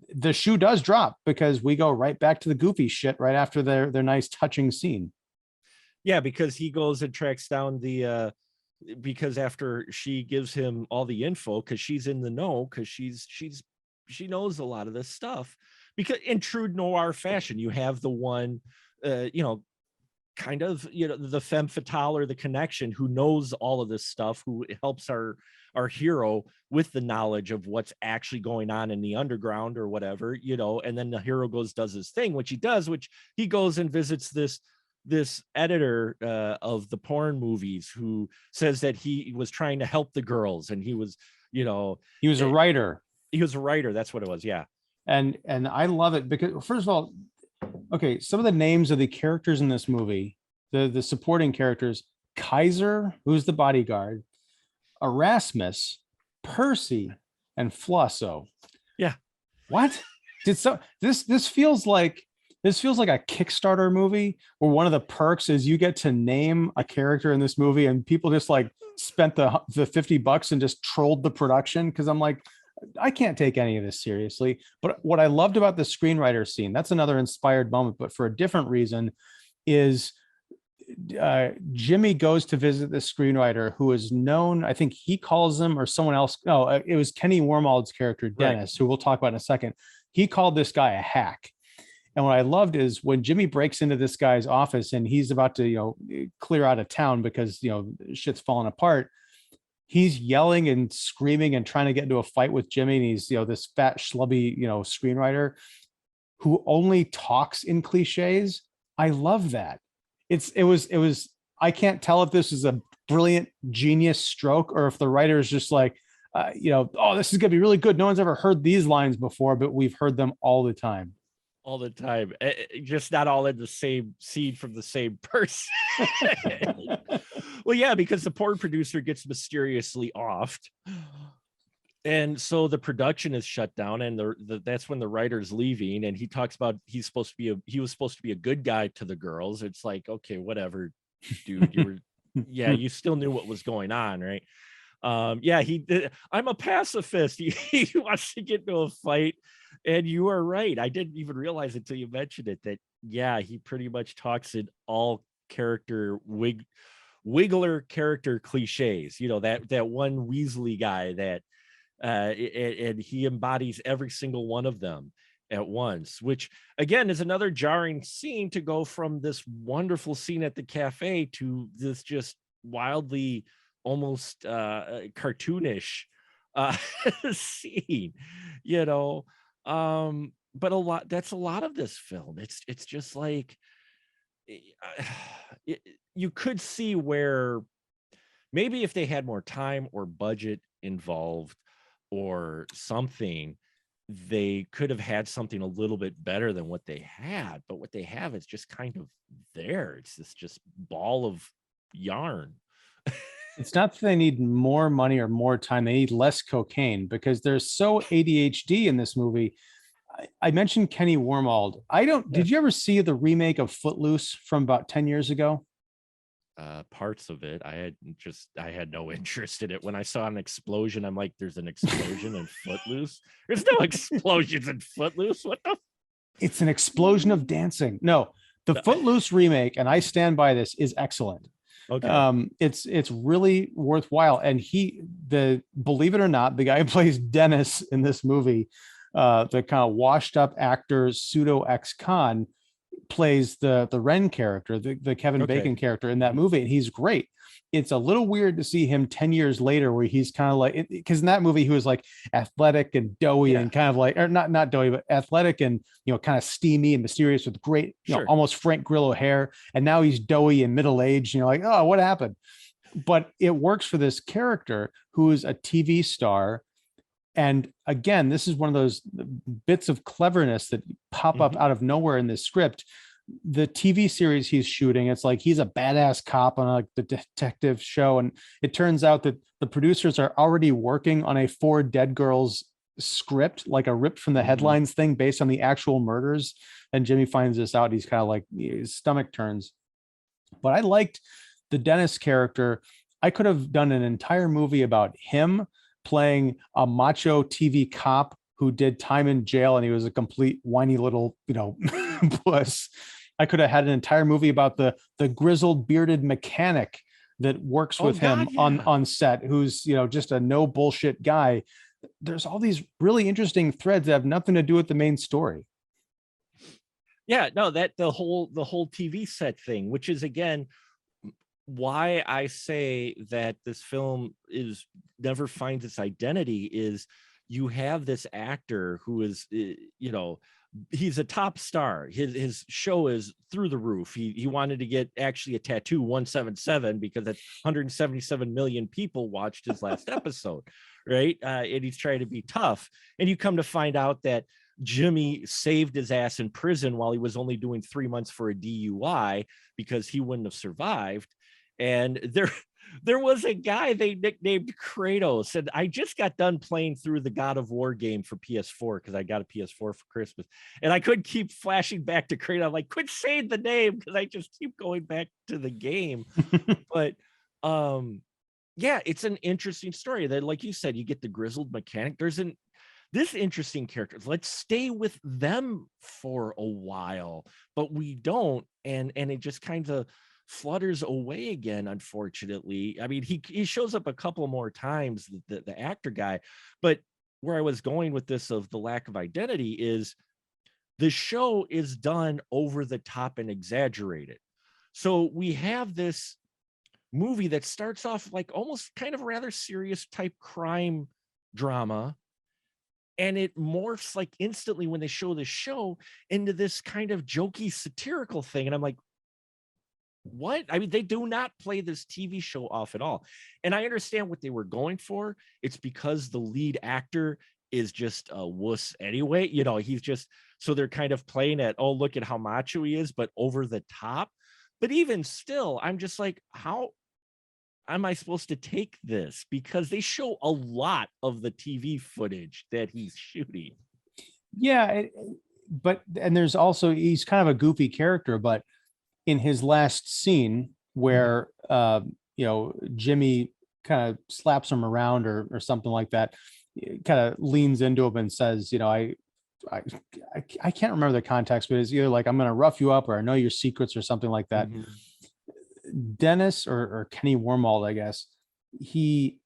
the shoe does drop because we go right back to the goofy shit right after their nice touching scene. Yeah, because he goes and tracks down the because after she gives him all the info, because she's in the know, because she knows a lot of this stuff, because in true noir fashion, you have the one kind of the femme fatale or the connection who knows all of this stuff, who helps our hero with the knowledge of what's actually going on in the underground or whatever, and then the hero does his thing, which he goes and visits this editor of the porn movies, who says that he was trying to help the girls, and he was a writer. He was a writer. That's what it was. Yeah. And I love it because, first of all, okay, some of the names of the characters in this movie, the supporting characters: Kaiser, who's the bodyguard, Erasmus, Percy, and Flosso. Yeah. What? This feels like a Kickstarter movie where one of the perks is you get to name a character in this movie, and people just like spent the $50 and just trolled the production. Cause I'm like, I can't take any of this seriously. But what I loved about the screenwriter scene, that's another inspired moment, but for a different reason, is Jimmy goes to visit the screenwriter who is known, I think he calls him, or someone else. No, it was Kenny Wormald's character, Dennis, right, who we'll talk about in a second. He called this guy a hack. And what I loved is when Jimmy breaks into this guy's office and he's about to, clear out of town because, shit's falling apart. He's yelling and screaming and trying to get into a fight with Jimmy. And he's, this fat, schlubby, screenwriter who only talks in cliches. I love that. It was, I can't tell if this is a brilliant genius stroke or if the writer is just like, oh, this is going to be really good. No one's ever heard these lines before, but we've heard them all the time. All the time, just not all in the same scene from the same person. Well, yeah, because the porn producer gets mysteriously offed, and so the production is shut down, and that's when the writer's leaving, and he talks about he was supposed to be a good guy to the girls. It's like, okay, whatever, dude, you were, yeah, you still knew what was going on, right? Yeah, he did. I'm a pacifist. He wants to get into a fight. And you are right. I didn't even realize until you mentioned it that, yeah, he pretty much talks in all character wiggler character cliches, that one Weasley guy that and he embodies every single one of them at once, which again is another jarring scene to go from this wonderful scene at the cafe to this just wildly almost cartoonish scene, but that's a lot of this film. It's just like you could see where maybe if they had more time or budget involved or something, they could have had something a little bit better than what they had. But what they have is just kind of there. It's this just ball of yarn. It's not that they need more money or more time. They need less cocaine because there's so ADHD in this movie. I mentioned Kenny Wormald. Did you ever see the remake of Footloose from about 10 years ago? Parts of it. I had no interest in it. When I saw an explosion, I'm like, there's an explosion in Footloose? There's no explosions in Footloose. What the? It's an explosion of dancing. No, the Footloose remake, and I stand by this, is excellent. Okay. It's really worthwhile. And believe it or not, the guy who plays Dennis in this movie, the kind of washed up actor, pseudo ex-con, plays the Ren character, the Kevin Bacon character in that movie. And he's great. It's a little weird to see him 10 years later where he's kind of like, because in that movie, he was like athletic and doughy and kind of like, or not doughy, but athletic and, kind of steamy and mysterious with great, almost Frank Grillo hair. And now he's doughy and middle-aged. And you're like, oh, what happened? But it works for this character who is a TV star And again, this is one of those bits of cleverness that pop up out of nowhere in this script. The TV series he's shooting, it's like he's a badass cop on like the detective show, and it turns out that the producers are already working on a 4 Dead Girls script, like a ripped from the headlines thing based on the actual murders. And Jimmy finds this out. He's kind of like, his stomach turns. But I liked the Dennis character. I could have done an entire movie about him playing a macho TV cop who did time in jail, and he was a complete whiny little, puss. I could have had an entire movie about the grizzled bearded mechanic that works with him on set, who's, just a no bullshit guy. There's all these really interesting threads that have nothing to do with the main story. Yeah, no, that the whole TV set thing, which is again why I say that this film never finds its identity, is you have this actor who is, he's a top star. His show is through the roof. He wanted to get actually a tattoo 177 because 177 million people watched his last episode, right? And he's trying to be tough. And you come to find out that Jimmy saved his ass in prison while he was only doing 3 months for a DUI because he wouldn't have survived. And there was a guy they nicknamed Kratos, and I just got done playing through the God of War game for PS4 because I got a PS4 for Christmas, and I couldn't keep flashing back to Kratos. I'm like, quit saying the name because I just keep going back to the game. But yeah, it's an interesting story that, like you said, you get the grizzled mechanic. There's this interesting character. Let's stay with them for a while, but we don't, and it just kind of flutters away again, unfortunately. I mean, he shows up a couple more times, the actor guy, but where I was going with this of the lack of identity is the show is done over the top and exaggerated. So we have this movie that starts off like almost kind of rather serious type crime drama, and it morphs like instantly when they show the show into this kind of jokey satirical thing, and I'm like, what? I mean, they do not play this TV show off at all. And I understand what they were going for. It's because the lead actor is just a wuss anyway. He's just, so they're kind of playing at, oh, look at how macho he is, but over the top. But even still, I'm just like, how am I supposed to take this? Because they show a lot of the TV footage that he's shooting. Yeah. And there's also, he's kind of a goofy character, but in his last scene where Jimmy kind of slaps him around or something like that, kind of leans into him and says, I can't remember the context, but it's either like, I'm going to rough you up, or I know your secrets, or something like that. Dennis or Kenny Wormald, I guess, he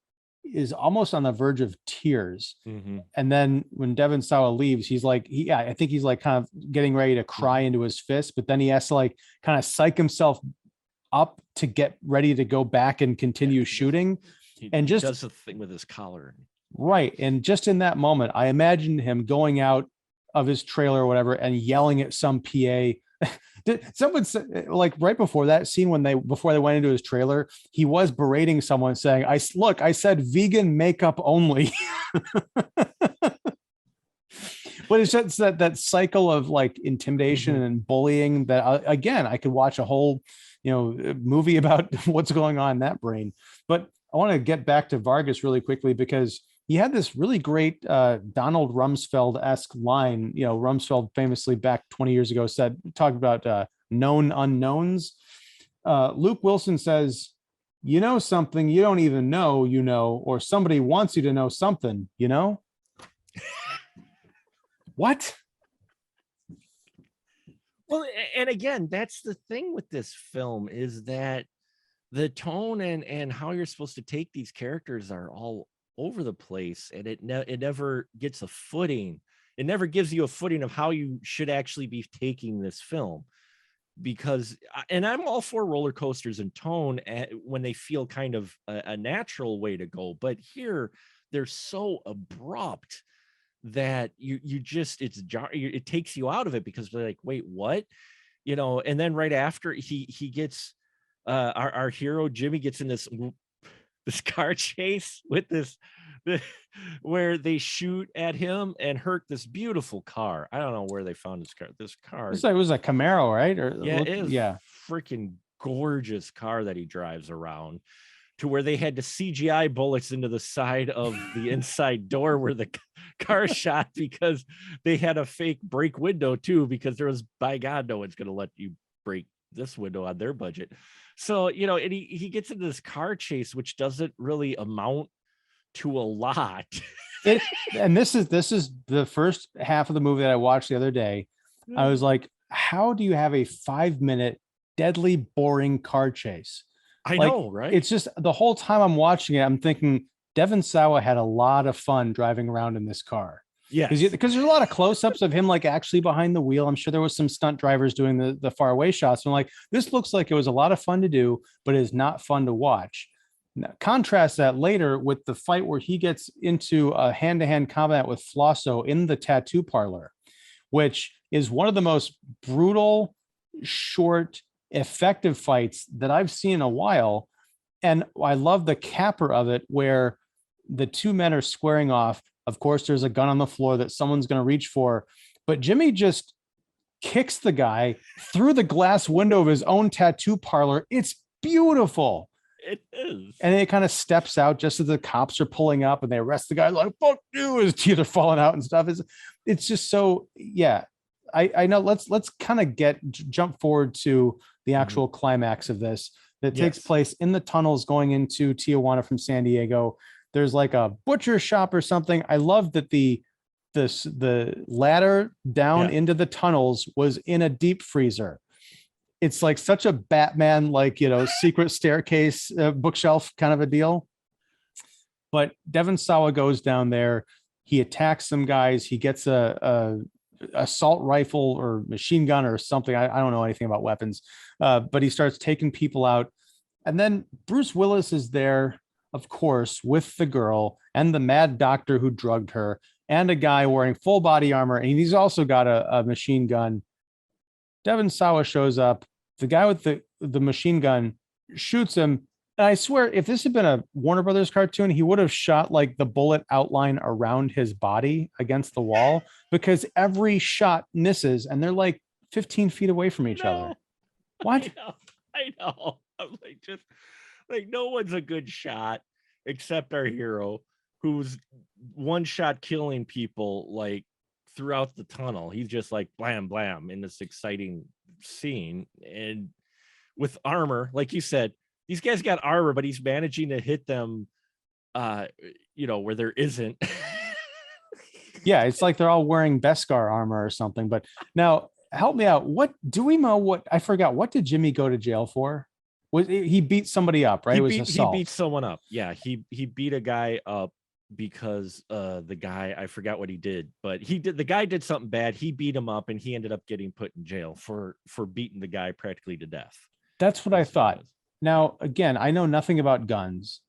is almost on the verge of tears. And then when Devon Sawa leaves, he's like, I think he's like kind of getting ready to cry into his fist, but then he has to like kind of psych himself up to get ready to go back and continue shooting. He just does the thing with his collar. Right. And just in that moment, I imagined him going out of his trailer or whatever and yelling at some PA. Someone said, like right before that scene, before they went into his trailer, he was berating someone saying, I said vegan makeup only. But it's just that cycle of like intimidation and bullying that again, I could watch a whole, movie about what's going on in that brain. But I want to get back to Vargas really quickly, because he had this really great Donald Rumsfeld-esque line. Rumsfeld famously back 20 years ago talked about known unknowns. Luke Wilson says, something you don't even know, or somebody wants you to know something, What? Well, and again, that's the thing with this film, is that the tone and how you're supposed to take these characters are all over the place, and it never gets a footing. It never gives you a footing of how you should actually be taking this film, because, and I'm all for roller coasters and tone when they feel kind of a natural way to go, but here they're so abrupt that you just, it takes you out of it, because they're like, wait, what? And then right after he gets our hero Jimmy gets in this car chase with this where they shoot at him and hurt this beautiful car. I don't know where they found this car. This car, It was a Camaro, right? Or yeah, it is yeah. freaking gorgeous car that he drives around, to where they had to CGI bullets into the side of the inside door where the car shot, because they had a fake break window too, because there was, by God, no one's going to let you break this window on their budget. So, you know, and he gets into this car chase, which doesn't really amount to a lot. And this is the first half of the movie that I watched the other day. I was like, how do you have a 5-minute deadly boring car chase? I know, right? It's just the whole time I'm watching it, I'm thinking Devon Sawa had a lot of fun driving around in this car. Yeah, because there's a lot of close-ups of him like actually behind the wheel. I'm sure there was some stunt drivers doing the far away shots. I'm like, this looks like it was a lot of fun to do, but it is not fun to watch. Now, contrast that later with the fight where he gets into a hand-to-hand combat with Flosso in the tattoo parlor, which is one of the most brutal, short, effective fights that I've seen in a while. And I love the capper of it, where the two men are squaring off. Of course, there's a gun on the floor that someone's going to reach for, but Jimmy just kicks the guy through the glass window of his own tattoo parlor. It's beautiful. It is. And it kind of steps out just as the cops are pulling up, and they arrest the guy, like, fuck you, his teeth are falling out and stuff. It's just so, yeah. I know. Let's kind of jump forward to the actual climax of this that takes place in the tunnels going into Tijuana from San Diego. There's like a butcher shop or something. I love that the ladder down into the tunnels was in a deep freezer. It's like such a Batman, like, you know, secret staircase bookshelf kind of a deal. But Devon Sawa goes down there. He attacks some guys. He gets a assault rifle or machine gun or something. I don't know anything about weapons, but he starts taking people out. And then Bruce Willis is there, of course, with the girl and the mad doctor who drugged her, and a guy wearing full body armor. And he's also got a machine gun. Devon Sawa shows up. The guy with the machine gun shoots him. And I swear, if this had been a Warner Brothers cartoon, he would have shot like the bullet outline around his body against the wall, because every shot misses and they're like 15 feet away from each other. What? I know. I'm like, just like, no one's a good shot except our hero, who's one shot killing people like throughout the tunnel. He's just like blam, blam in this exciting scene. And with armor, like you said, these guys got armor, but he's managing to hit them, you know, where there isn't. Yeah, it's like they're all wearing Beskar armor or something. But now, help me out. What do we know? What I forgot. What did Jimmy go to jail for? Was he beat somebody up? Right? He beat someone up. Yeah, he beat a guy up because the guy, I forgot what he did, but the guy did something bad. He beat him up, and he ended up getting put in jail for beating the guy practically to death. That's what I thought. Now, again, I know nothing about guns,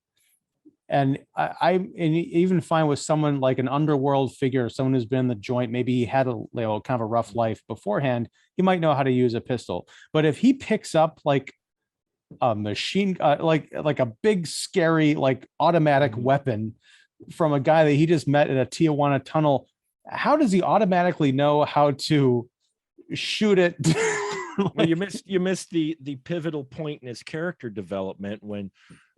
and I'm even fine with someone like an underworld figure, someone who's been in the joint. Maybe he had kind of a rough life beforehand. He might know how to use a pistol. But if he picks up like a machine, like a big, scary, like automatic weapon from a guy that he just met in a Tijuana tunnel, how does he automatically know how to shoot it? Well, you missed the pivotal point in his character development when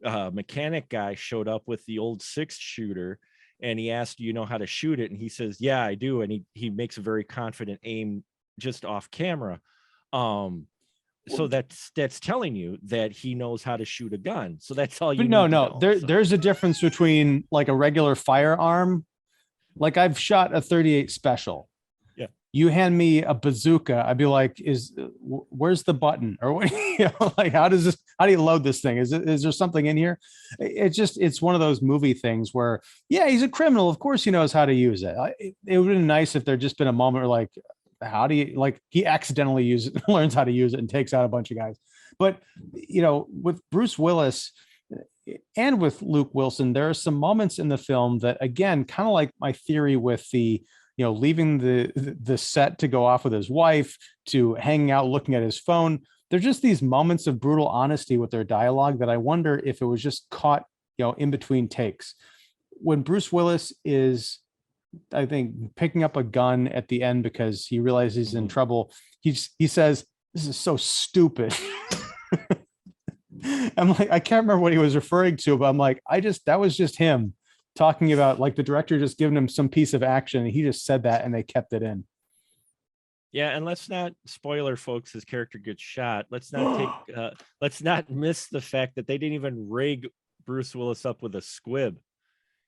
mechanic guy showed up with the old 6-shooter, and he asked, do you know how to shoot it? And he says, yeah, I do. And he makes a very confident aim just off camera. So that's telling you that he knows how to shoot a gun. So that's all you need to know. There's a difference between like a regular firearm. Like, I've shot a 38 special. You hand me a bazooka, I'd be like, where's the button? Or what, you know, like, how do you load this thing? Is there something in here? It's one of those movie things where, yeah, he's a criminal. Of course he knows how to use it. It would have been nice if there just been a moment where, like, how do you, like, he accidentally learns how to use it and takes out a bunch of guys. But, you know, with Bruce Willis and with Luke Wilson, there are some moments in the film that, again, kind of like my theory with the, you know, leaving the set to go off with his wife, to hanging out, looking at his phone. They're just these moments of brutal honesty with their dialogue that I wonder if it was just caught, you know, in between takes. when Bruce Willis is, I think, picking up a gun at the end because he realizes he's in trouble, he says, "This is so stupid." I'm like, I can't remember what he was referring to, but I'm like, that was just him talking about, like, the director just giving him some piece of action, and he just said that and they kept it in. Yeah, and let's not spoiler, folks. His character gets shot. Let's not let's not miss the fact that they didn't even rig Bruce Willis up with a squib.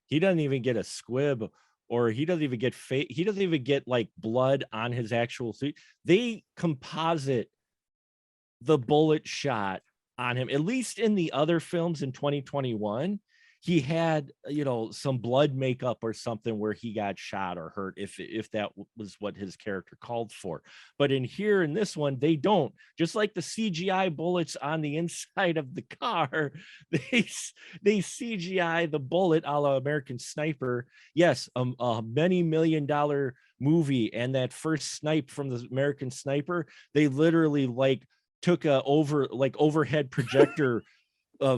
He doesn't even get a squib, or he doesn't even get like blood on his actual suit. They composite the bullet shot on him. At least in the other films in 2021, he had, some blood makeup or something where he got shot or hurt, if that was what his character called for. But in this one, they don't. Just like the CGI bullets on the inside of the car, they CGI the bullet a la American Sniper. Yes, a many $1 million movie, and that first snipe from the American Sniper, they literally took a overhead projector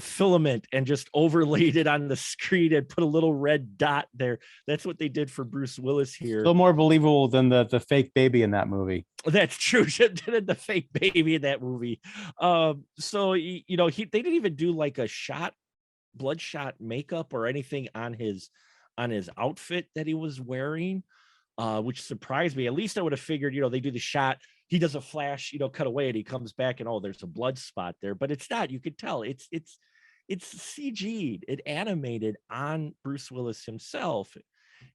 filament and just overlaid it on the screen and put a little red dot there. That's what they did for Bruce Willis here. Still more believable than the fake baby in that movie. That's true. Did the fake baby in that movie. So they didn't even do like a bloodshot makeup or anything on his outfit that he was wearing, which surprised me. At least I would have figured, they do the shot, he does a flash, cut away, and he comes back and, oh, there's a blood spot there. But it's not. You could tell it's CG'd, it animated on Bruce Willis himself.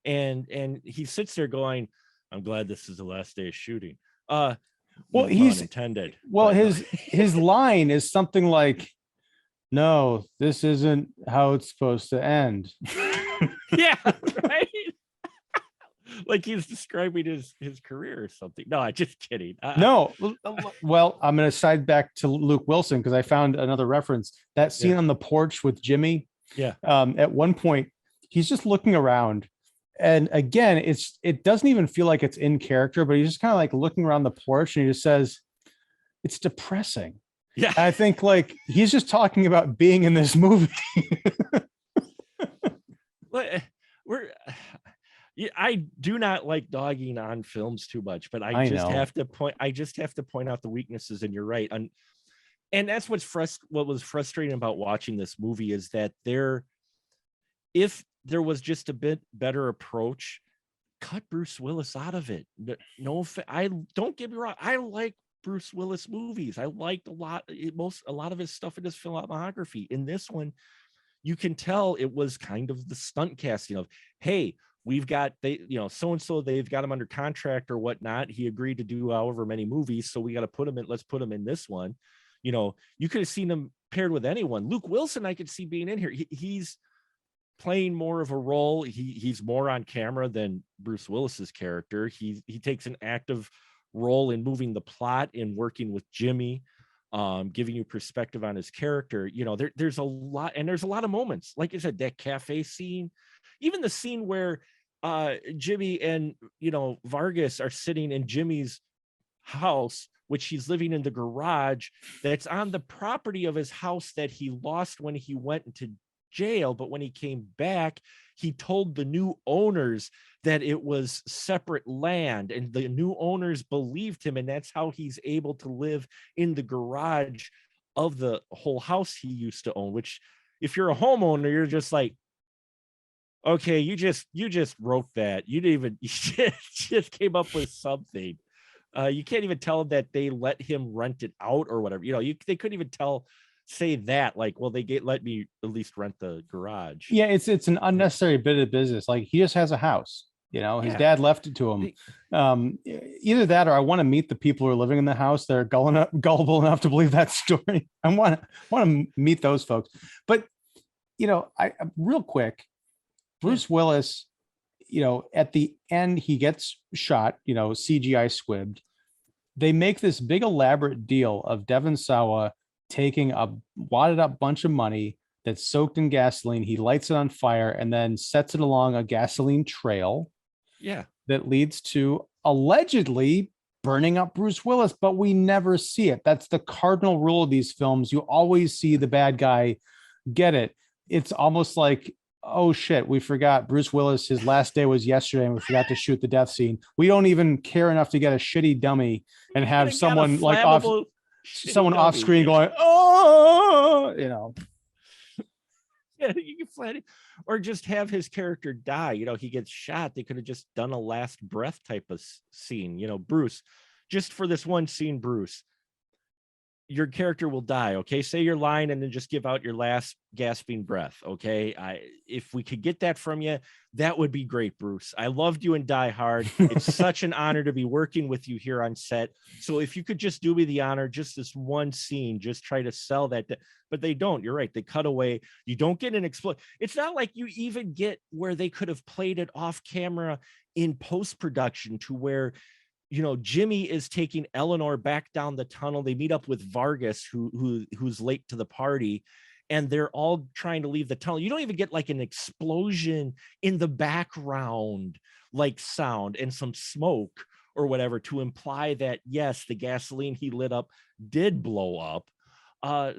And he sits there going, "I'm glad this is the last day of shooting." Well, he's intended. Well, his line is something like, "No, this isn't how it's supposed to end." Yeah, right. Like he's describing his career or something. No, I'm just kidding. No. Well, I'm going to side back to Luke Wilson because I found another reference. That scene on the porch with Jimmy. Yeah. At one point, he's just looking around. And again, it doesn't even feel like it's in character, but he's just kind of like looking around the porch and he just says, "It's depressing." Yeah. And I think like he's just talking about being in this movie. I do not like dogging on films too much, but I just have to point out the weaknesses, and you're right. And that's what was frustrating about watching this movie is that if there was just a bit better approach, cut Bruce Willis out of it. No, I don't get me wrong. I like Bruce Willis movies. I liked a lot of his stuff in his filmography. In this one, you can tell it was kind of the stunt casting of, hey, we've got so-and-so, they've got him under contract or whatnot. He agreed to do however many movies. So we got to let's put him in this one. You could have seen him paired with anyone. Luke Wilson, I could see being in here. He's playing more of a role. He's more on camera than Bruce Willis's character. He takes an active role in moving the plot, in working with Jimmy, giving you perspective on his character. There's a lot, and there's a lot of moments. Like I said, that cafe scene, even the scene where Jimmy and Vargas are sitting in Jimmy's house, which he's living in the garage that's on the property of his house that he lost when he went into jail. But when he came back, he told the new owners that it was separate land, and the new owners believed him, and that's how he's able to live in the garage of the whole house he used to own. Which, if you're a homeowner, you're just like, okay, you just wrote that. You just came up with something. You can't even tell that they let him rent it out or whatever. They couldn't even say that, like, well, let me at least rent the garage. Yeah, it's an unnecessary bit of business. Like, he just has a house. His dad left it to him. Either that, or I want to meet the people who are living in the house that are gullible enough to believe that story. I want to meet those folks. But I real quick, Bruce Willis, at the end, he gets shot, CGI squibbed. They make this big elaborate deal of Devon Sawa taking a wadded up bunch of money that's soaked in gasoline. He lights it on fire and then sets it along a gasoline trail. Yeah. That leads to allegedly burning up Bruce Willis, but we never see it. That's the cardinal rule of these films. You always see the bad guy get it. It's almost like oh shit, we forgot Bruce Willis, his last day was yesterday and we forgot to shoot the death scene. We don't even care enough to get a shitty dummy and have someone like someone off screen going, oh, you know. Yeah, you can flat it, or just have his character die. You know, he gets shot. They could have just done a last breath type of scene. You know, Bruce, just for this one scene, Bruce, your character will die. Okay, say your line and then just give out your last gasping breath. Okay, if we could get that from you, that would be great, Bruce. I loved you in Die Hard. It's such an honor to be working with you here on set. So if you could just do me the honor, just this one scene, just try to sell that. But they don't. You're right. They cut away. You don't get an explode. It's not like you even get where they could have played it off camera in post-production to where, you know, Jimmy is taking Eleanor back down the tunnel. They meet up with Vargas, who's late to the party, and they're all trying to leave the tunnel. You don't even get like an explosion in the background, like sound and some smoke or whatever to imply that, yes, the gasoline he lit up did blow up.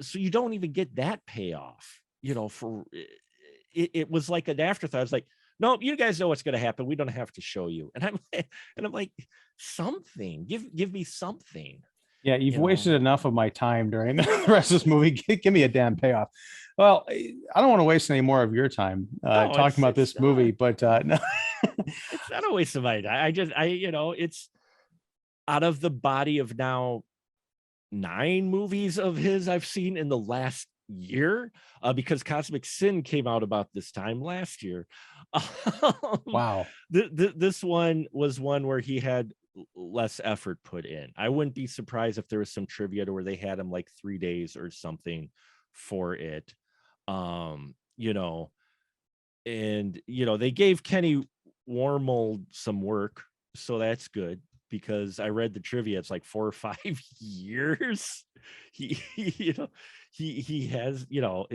So you don't even get that payoff, you know, for it was like an afterthought. It's like, no, you guys know what's going to happen. We don't have to show you. And I'm like, something, give me something. Yeah, you've wasted enough of my time during the rest of this movie. Give me a damn payoff. Well, I don't want to waste any more of your time talking about this movie, but no. It's not a waste of my time. It's out of the body of now 9 movies of his I've seen in the last year, because Cosmic Sin came out about this time last year. Wow. This one was one where he had less effort put in. I wouldn't be surprised if there was some trivia to where they had him like 3 days or something for it. You know, and you know, they gave Kenny Warmold some work, so that's good, because I read the trivia, it's like 4 or 5 years he has, you know,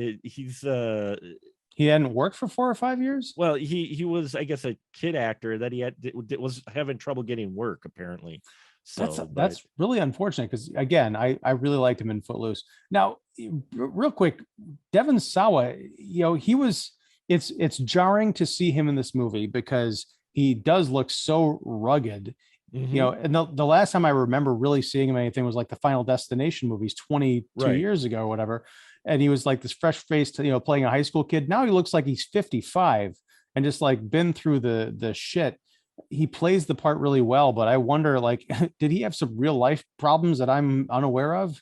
he hadn't worked for 4 or 5 years. Well, he was, I guess, a kid actor that was having trouble getting work, apparently. So that's really unfortunate, because again, I really liked him in Footloose. Now, real quick, Devon Sawa, you know, it's jarring to see him in this movie because he does look so rugged. Mm-hmm. You know, and the last time I remember really seeing him anything was like the Final Destination movies 22 years ago or whatever. And he was like this fresh faced, you know, playing a high school kid. Now he looks like he's 55 and just like been through the shit. He plays the part really well, but I wonder, like, did he have some real life problems that I'm unaware of?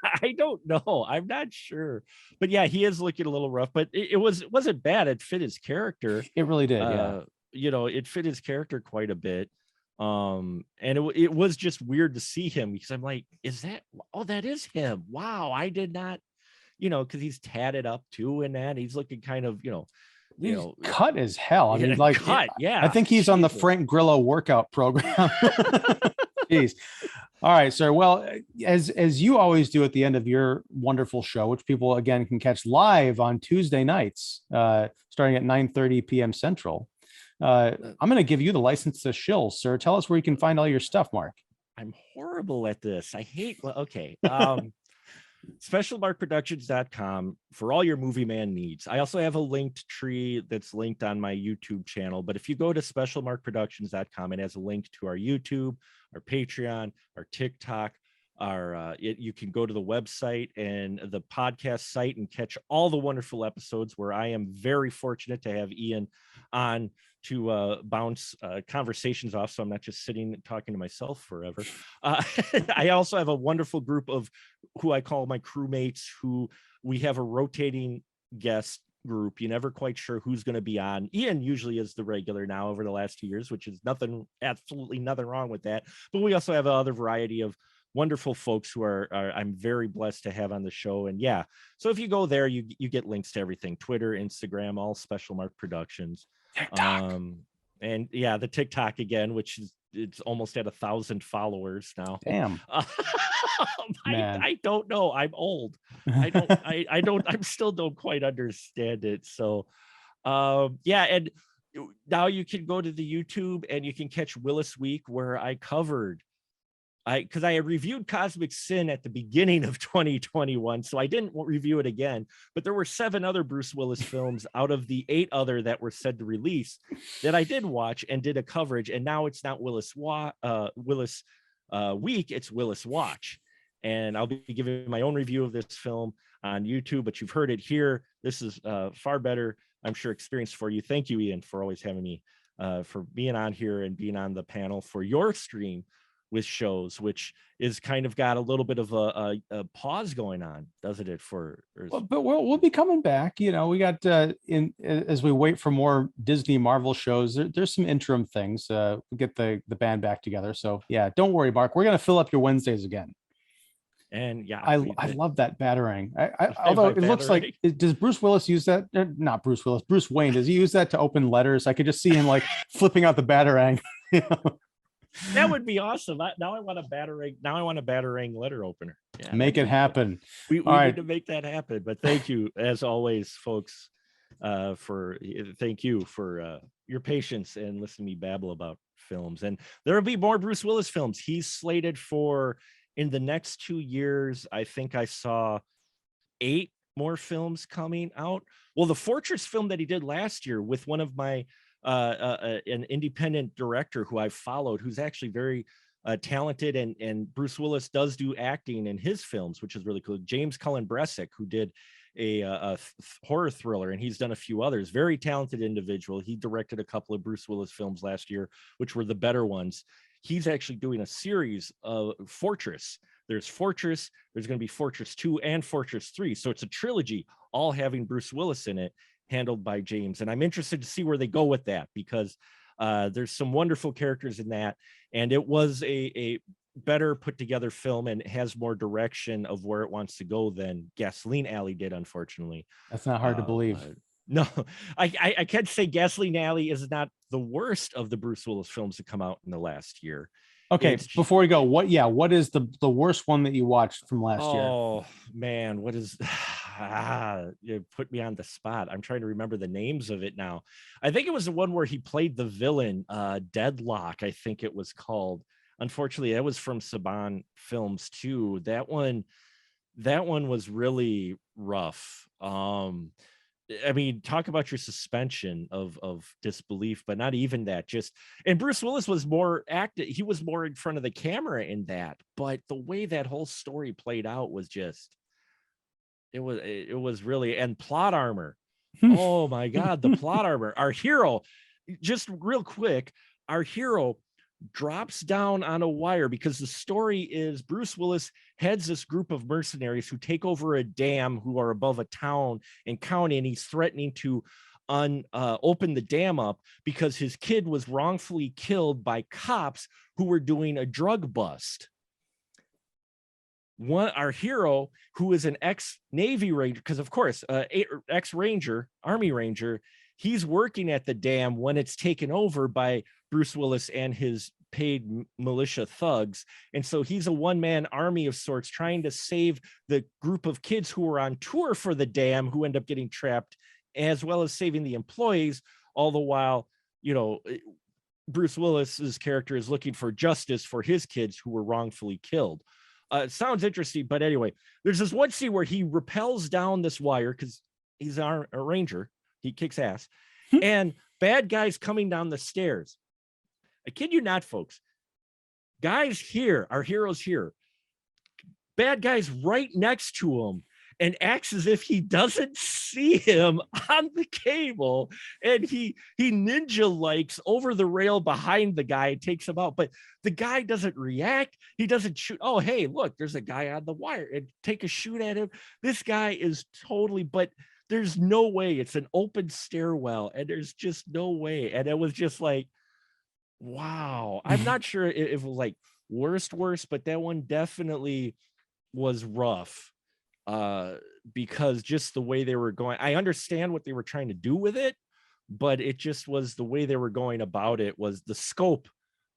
I don't know. I'm not sure, but yeah, he is looking a little rough, but it wasn't bad. It fit his character. It really did. Yeah. You know, it fit his character quite a bit. And it was just weird to see him, because I'm like, that is him. Wow. I did not, you know, cause he's tatted up too. And that he's looking kind of, he's cut as hell. I mean, like, yeah, I think he's on the Frank Grillo workout program. Jeez. All right, sir. Well, as you always do at the end of your wonderful show, which people again can catch live on Tuesday nights, starting at 9:30 p.m. Central. I'm going to give you the license to shill, sir. Tell us where you can find all your stuff, Mark. I'm horrible at this. I hate. Well, okay. specialmarkproductions.com for all your movie man needs. I also have a linked tree that's linked on my YouTube channel, but if you go to specialmarkproductions.com, it has a link to our YouTube, our Patreon, our TikTok, you can go to the website and the podcast site and catch all the wonderful episodes where I am very fortunate to have Ian on to bounce conversations off, so I'm not just sitting and talking to myself forever. I also have a wonderful group of who I call my crewmates, who we have a rotating guest group. You're never quite sure who's going to be on. Ian usually is the regular now over the last 2 years, which is absolutely nothing wrong with that. But we also have another variety of wonderful folks who are I'm very blessed to have on the show. And yeah, so if you go there, you get links to everything: Twitter, Instagram, all Special Mark Productions. TikTok. And yeah, the TikTok again, which is, it's almost at 1,000 followers now. Damn. I don't know. I'm old. I still don't quite understand it. So yeah, and now you can go to the YouTube and you can catch Willis Week, where I covered because I reviewed Cosmic Sin at the beginning of 2021, so I didn't review it again. But there were 7 other Bruce Willis films out of the 8 other that were said to release that I did watch and did a coverage. And now it's not Willis Week, it's Willis Watch. And I'll be giving my own review of this film on YouTube, but you've heard it here. This is far better, I'm sure, experience for you. Thank you, Ian, for always having me, for being on here and being on the panel for your stream with shows, which is kind of got a little bit of a pause going on, doesn't it? But we'll be coming back. You know, we got as we wait for more Disney Marvel shows. There's some interim things. We get the band back together. So yeah, don't worry, Mark. We're gonna fill up your Wednesdays again. And yeah, I love that battering. Although it looks like, does Bruce Willis use that? Not Bruce Willis, Bruce Wayne. Does he use that to open letters? I could just see him like flipping out the batarang. You know? That would be awesome. Now I want a batarang letter opener. Yeah, make it happen. We need to make that happen. But thank you, as always, folks, thank you for your patience and listening to me babble about films. And there will be more Bruce Willis films. He's slated for, in the next 2 years, I think I saw 8 more films coming out. Well, the Fortress film that he did last year with one of my an independent director who I've followed, who's actually very talented, and Bruce Willis does do acting in his films, which is really cool. James Cullen Bressick, who did a horror thriller, and he's done a few others. Very talented individual. He directed a couple of Bruce Willis films last year, which were the better ones. He's actually doing a series of Fortress. There's Fortress, there's going to be Fortress 2 and Fortress 3. So it's a trilogy, all having Bruce Willis in it, handled by James. And I'm interested to see where they go with that, because there's some wonderful characters in that. And it was a better put together film and has more direction of where it wants to go than Gasoline Alley did, unfortunately. That's not hard to believe. No, I can't say Gasoline Alley is not the worst of the Bruce Willis films to come out in the last year. Okay, before we go, what is the worst one that you watched from last year? Oh man, what is you put me on the spot. I'm trying to remember the names of it now. I think it was the one where he played the villain, Deadlock, I think it was called. Unfortunately, that was from Saban Films too. That one was really rough. I mean, talk about your suspension of disbelief, but not even that. And Bruce Willis was more active. He was more in front of the camera in that, but the way that whole story played out was just, it was really, and plot armor. Oh my God, the plot armor. Our hero, just real quick, our hero drops down on a wire, because the story is Bruce Willis heads this group of mercenaries who take over a dam, who are above a town and county, and he's threatening to open the dam up because his kid was wrongfully killed by cops who were doing a drug bust. Our hero, who is an ex-Navy Ranger, because of course, ex-Ranger, Army Ranger, he's working at the dam when it's taken over by Bruce Willis and his paid militia thugs. And so he's a one-man army of sorts, trying to save the group of kids who were on tour for the dam, who end up getting trapped, as well as saving the employees. All the while, you know, Bruce Willis's character is looking for justice for his kids who were wrongfully killed. It sounds interesting, but anyway, there's this one scene where he rappels down this wire, because he's a ranger. He kicks ass. And bad guys coming down the stairs. I kid you not, folks. Guys here, our heroes here, bad guys right next to him, and acts as if he doesn't see him on the cable. And he ninja likes over the rail behind the guy, takes him out. But the guy doesn't react. He doesn't shoot. Oh, hey, look, there's a guy on the wire, and take a shoot at him. This guy is totally, but there's no way. It's an open stairwell, and there's just no way. And it was just like, wow. I'm not sure if it was like worst, but that one definitely was rough, because just the way they were going. I understand what they were trying to do with it, but it just was the way they were going about it, was the scope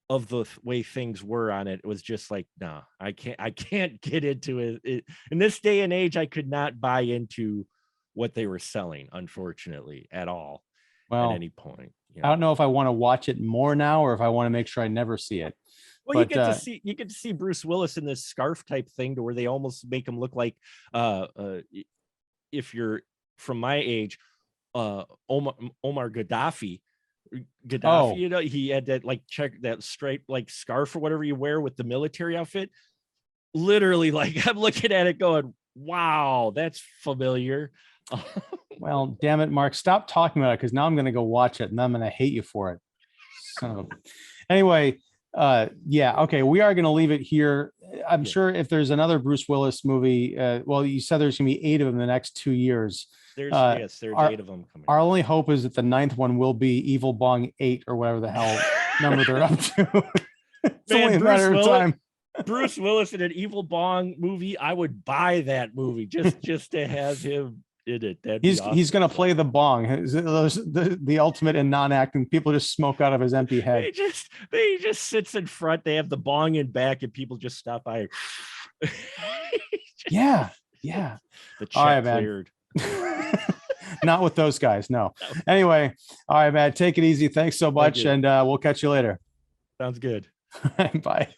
of the way things were on it. It was just like, nah, I can't get into it. In this day and age, I could not buy into what they were selling, unfortunately, at all. Well, at any point. I don't know if I want to watch it more now, or if I want to make sure I never see it. Well, you get to see Bruce Willis in this scarf type thing to where they almost make him look like if you're from my age, Omar Gaddafi. You know, he had that like that straight like scarf or whatever you wear with the military outfit. Literally, like I'm looking at it going, wow, that's familiar. Well, damn it, Mark, stop talking about it, because now I'm going to go watch it and I'm going to hate you for it. Anyway, yeah, okay, we are going to leave it here. I'm sure if there's another Bruce Willis movie, well, you said there's going to be 8 of them in the next 2 years. There's 8 of them coming. Our only hope is that the 9th one will be Evil Bong 8 or whatever the hell number they're up to. It's only a matter of time. Bruce Willis in an Evil Bong movie, I would buy that movie just to have him in it. He's awesome. He's going to play the bong, the ultimate in non-acting. People just smoke out of his empty head. He just sits in front. They have the bong in back, and people just stop by. Yeah. The check cleared. Not with those guys, no. Anyway, all right, man, take it easy. Thanks so much, and we'll catch you later. Sounds good. Bye.